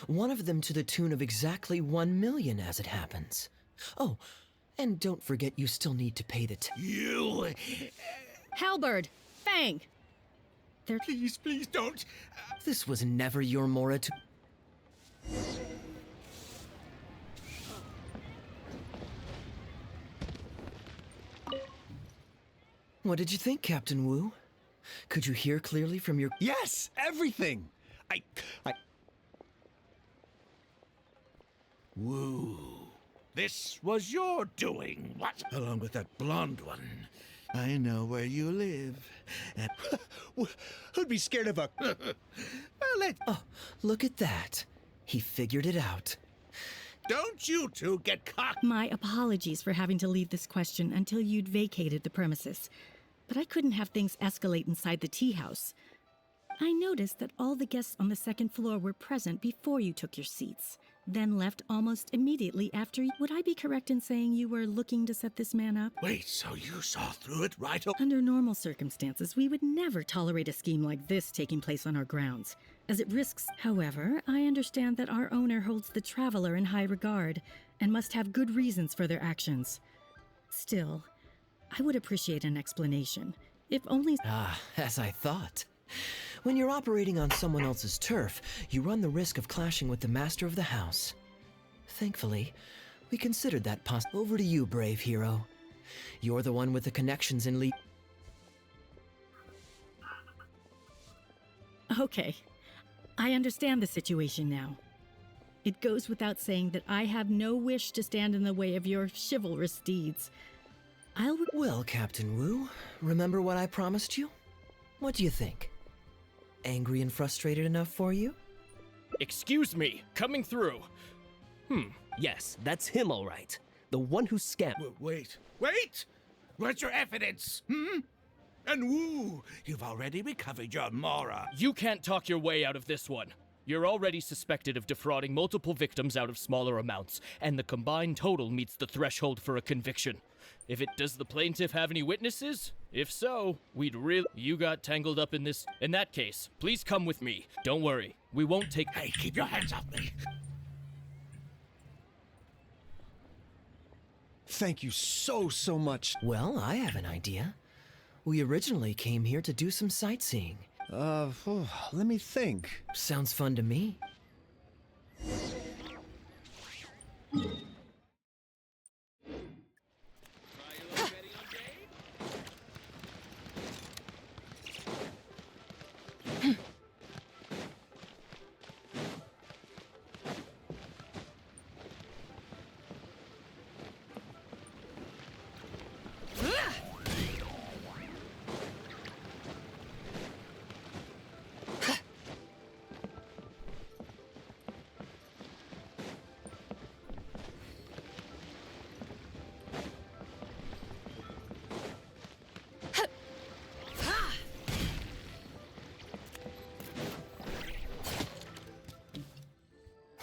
One of them to the tune of exactly 1 million as it happens. Oh, and don't forget you still need to pay the You... Halberd! Fang! Please, please don't. This was never your Mora to... What did you think, Captain Wu? Could you hear clearly from your... Yes, everything. I... Woo. This was your doing, what? Along with that blonde one. I know where you live. And who'd be scared of a... Oh, look at that. He figured it out. Don't you two get cocked. My apologies for having to leave this question until you'd vacated the premises. But I couldn't have things escalate inside the tea house. I noticed that all the guests on the second floor were present before you took your seats, then left almost immediately after. Would I be correct in saying you were looking to set this man up? Wait, so you saw through it right Under normal circumstances, we would never tolerate a scheme like this taking place on our grounds, as it risks. However, I understand that our owner holds the traveler in high regard and must have good reasons for their actions. Still, I would appreciate an explanation, if only... Ah, as I thought. When you're operating on someone else's turf, you run the risk of clashing with the master of the house. Thankfully, we considered that Over to you, brave hero. You're the one with the connections in Okay, I understand the situation now. It goes without saying that I have no wish to stand in the way of your chivalrous deeds. Well, Captain Wu, remember what I promised you? What do you think? Angry and frustrated enough for you? Excuse me, coming through. Yes, that's him all right. The one who scammed. Wait! Where's your evidence? And Wu, you've already recovered your Mora. You can't talk your way out of this one. You're already suspected of defrauding multiple victims out of smaller amounts, and the combined total meets the threshold for a conviction. Does the plaintiff have any witnesses? If so, You got tangled up in this. In that case, please come with me. Don't worry, we won't take. Hey, keep your hands off me. Thank you so much. Well, I have an idea. We originally came here to do some sightseeing. Let me think. Sounds fun to me.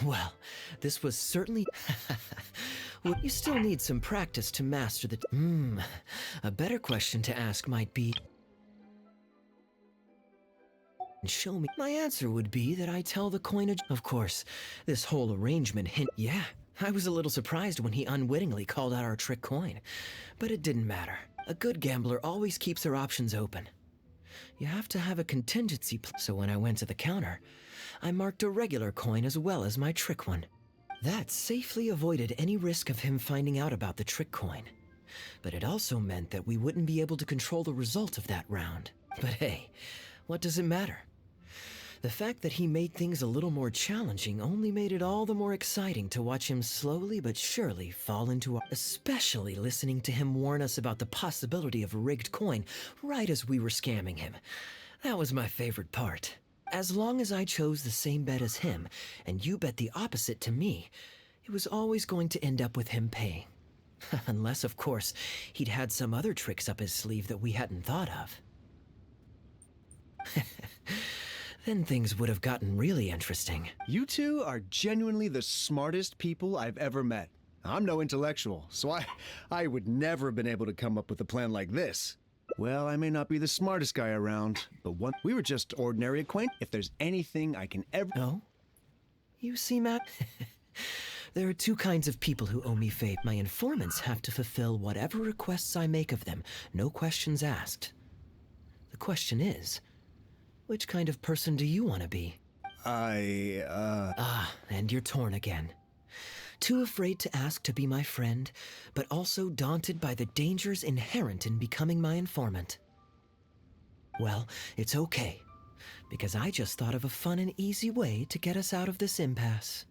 Well, this was certainly... Well, you still need some practice to master the... A better question to ask might be... Show me. My answer would be that I tell the coinage... Of course, this whole arrangement Yeah, I was a little surprised when he unwittingly called out our trick coin. But it didn't matter. A good gambler always keeps their options open. You have to have a contingency so when I went to the counter, I marked a regular coin as well as my trick one. That safely avoided any risk of him finding out about the trick coin. But it also meant that we wouldn't be able to control the result of that round. But hey, what does it matter? The fact that he made things a little more challenging only made it all the more exciting to watch him slowly but surely fall into our... Especially listening to him warn us about the possibility of a rigged coin right as we were scamming him. That was my favorite part. As long as I chose the same bet as him, and you bet the opposite to me, it was always going to end up with him paying. Unless, of course, he'd had some other tricks up his sleeve that we hadn't thought of. Then things would have gotten really interesting. You two are genuinely the smartest people I've ever met. I'm no intellectual, so I would never have been able to come up with a plan like this. Well, I may not be the smartest guy around, but we were just ordinary acquaintance. If there's anything I can ever... No? You see, Matt, there are two kinds of people who owe me favor. My informants have to fulfill whatever requests I make of them, no questions asked. The question is, which kind of person do you want to be? Ah, and you're torn again. Too afraid to ask to be my friend, but also daunted by the dangers inherent in becoming my informant. Well, it's okay, because I just thought of a fun and easy way to get us out of this impasse.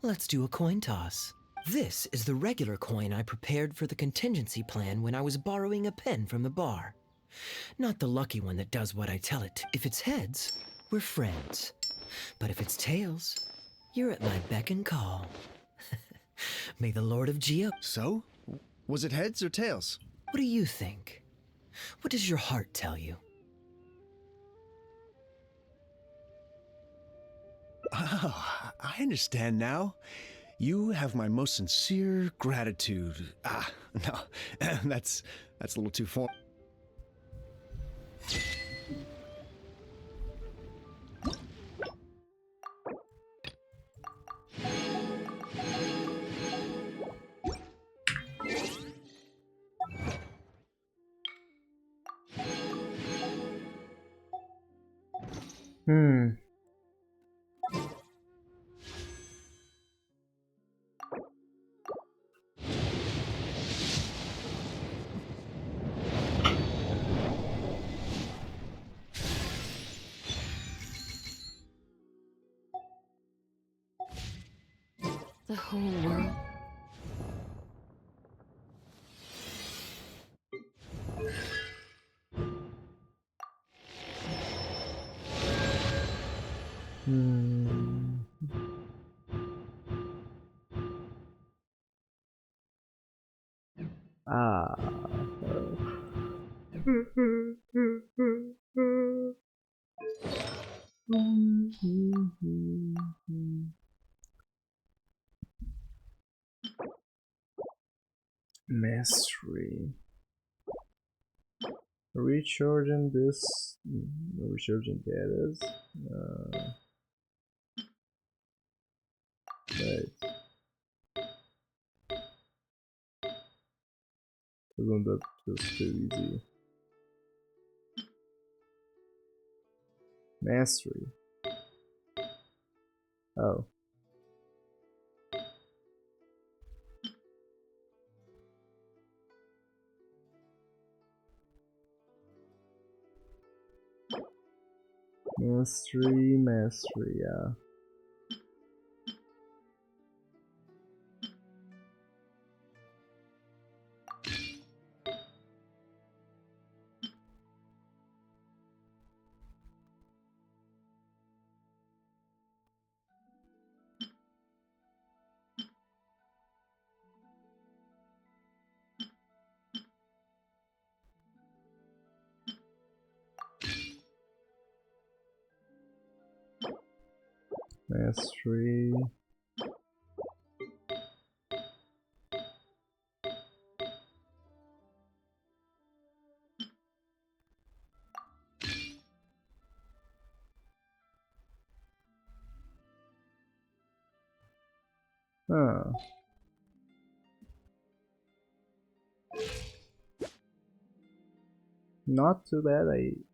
Let's do a coin toss. This is the regular coin I prepared for the contingency plan when I was borrowing a pen from the bar. Not the lucky one that does what I tell it to. If it's heads, we're friends. But if it's tails, you're at my beck and call. May the Lord of Geo... So? Was it heads or tails? What do you think? What does your heart tell you? Oh, I understand now. You have my most sincere gratitude. No, that's a little too formal. The whole world. Mastery. Recharging this. Recharging that is. Right. Isn't that just too easy? Mastery. Oh. Mastery, yeah. Mastery. Huh. Not too bad,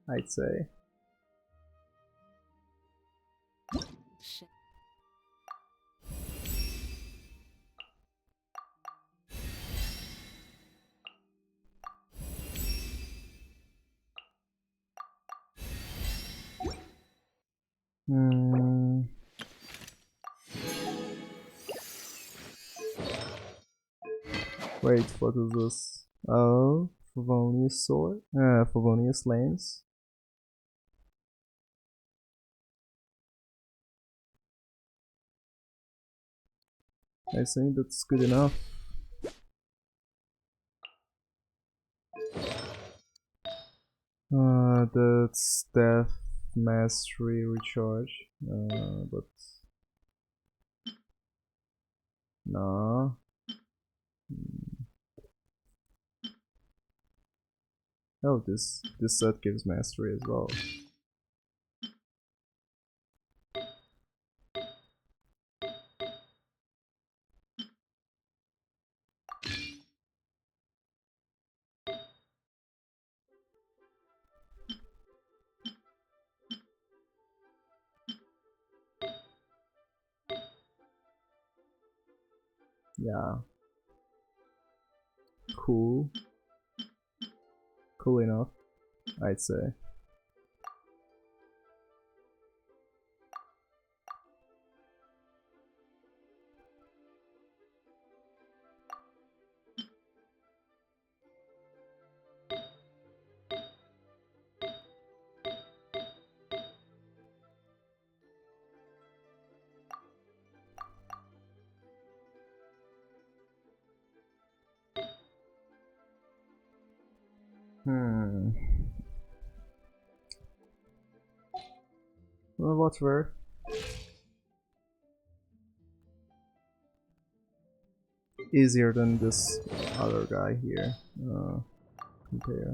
I'd say. Wait, what is this? Oh, Favonius sword? Favonius lance. I think that's good enough. That's death mastery recharge. But no. Oh, this set gives mastery as well. Yeah. Cool. Cool enough, I'd say. Well, whatever. Easier than this other guy here. Compare.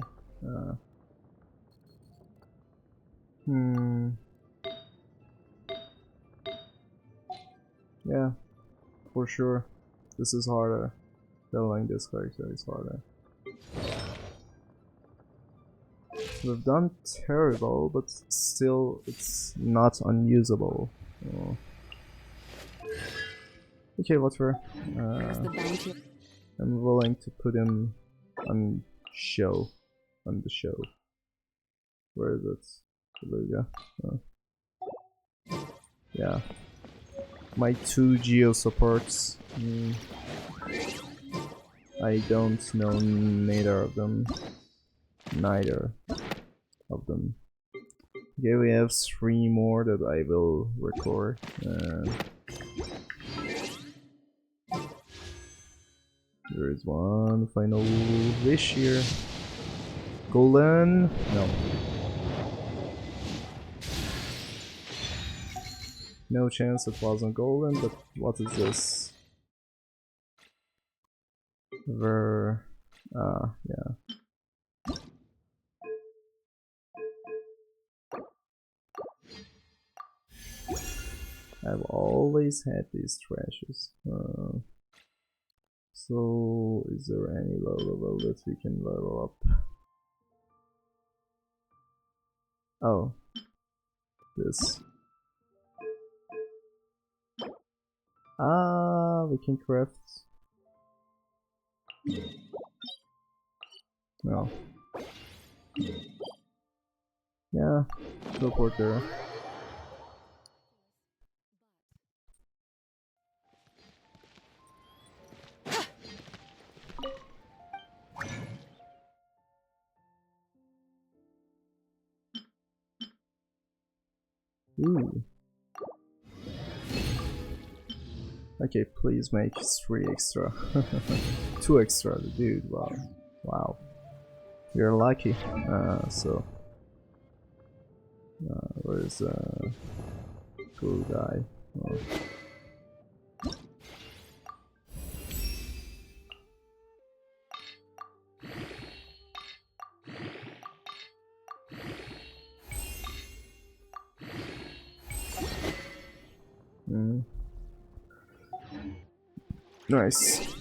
Yeah, for sure. This is harder. Leveling this character is harder. We've done terrible, but still it's not unusable. Oh. Okay, whatever. I'm willing to put him on show. On the show. Where is it? There we go. Oh. Yeah. My 2 geo supports. I don't know neither of them. Neither of them. Okay, we have 3 more that I will record. There is one final wish here. Golden? No. No chance it wasn't golden, but what is this? Yeah. I've always had these trashes. So, is there any low level that we can level up? Oh. This. We can craft. No. Yeah, teleport there. Ooh. Okay, please make 3 extra. 2 extra, dude, wow. Wow. You're lucky. Where's cool guy? Oh. Nice.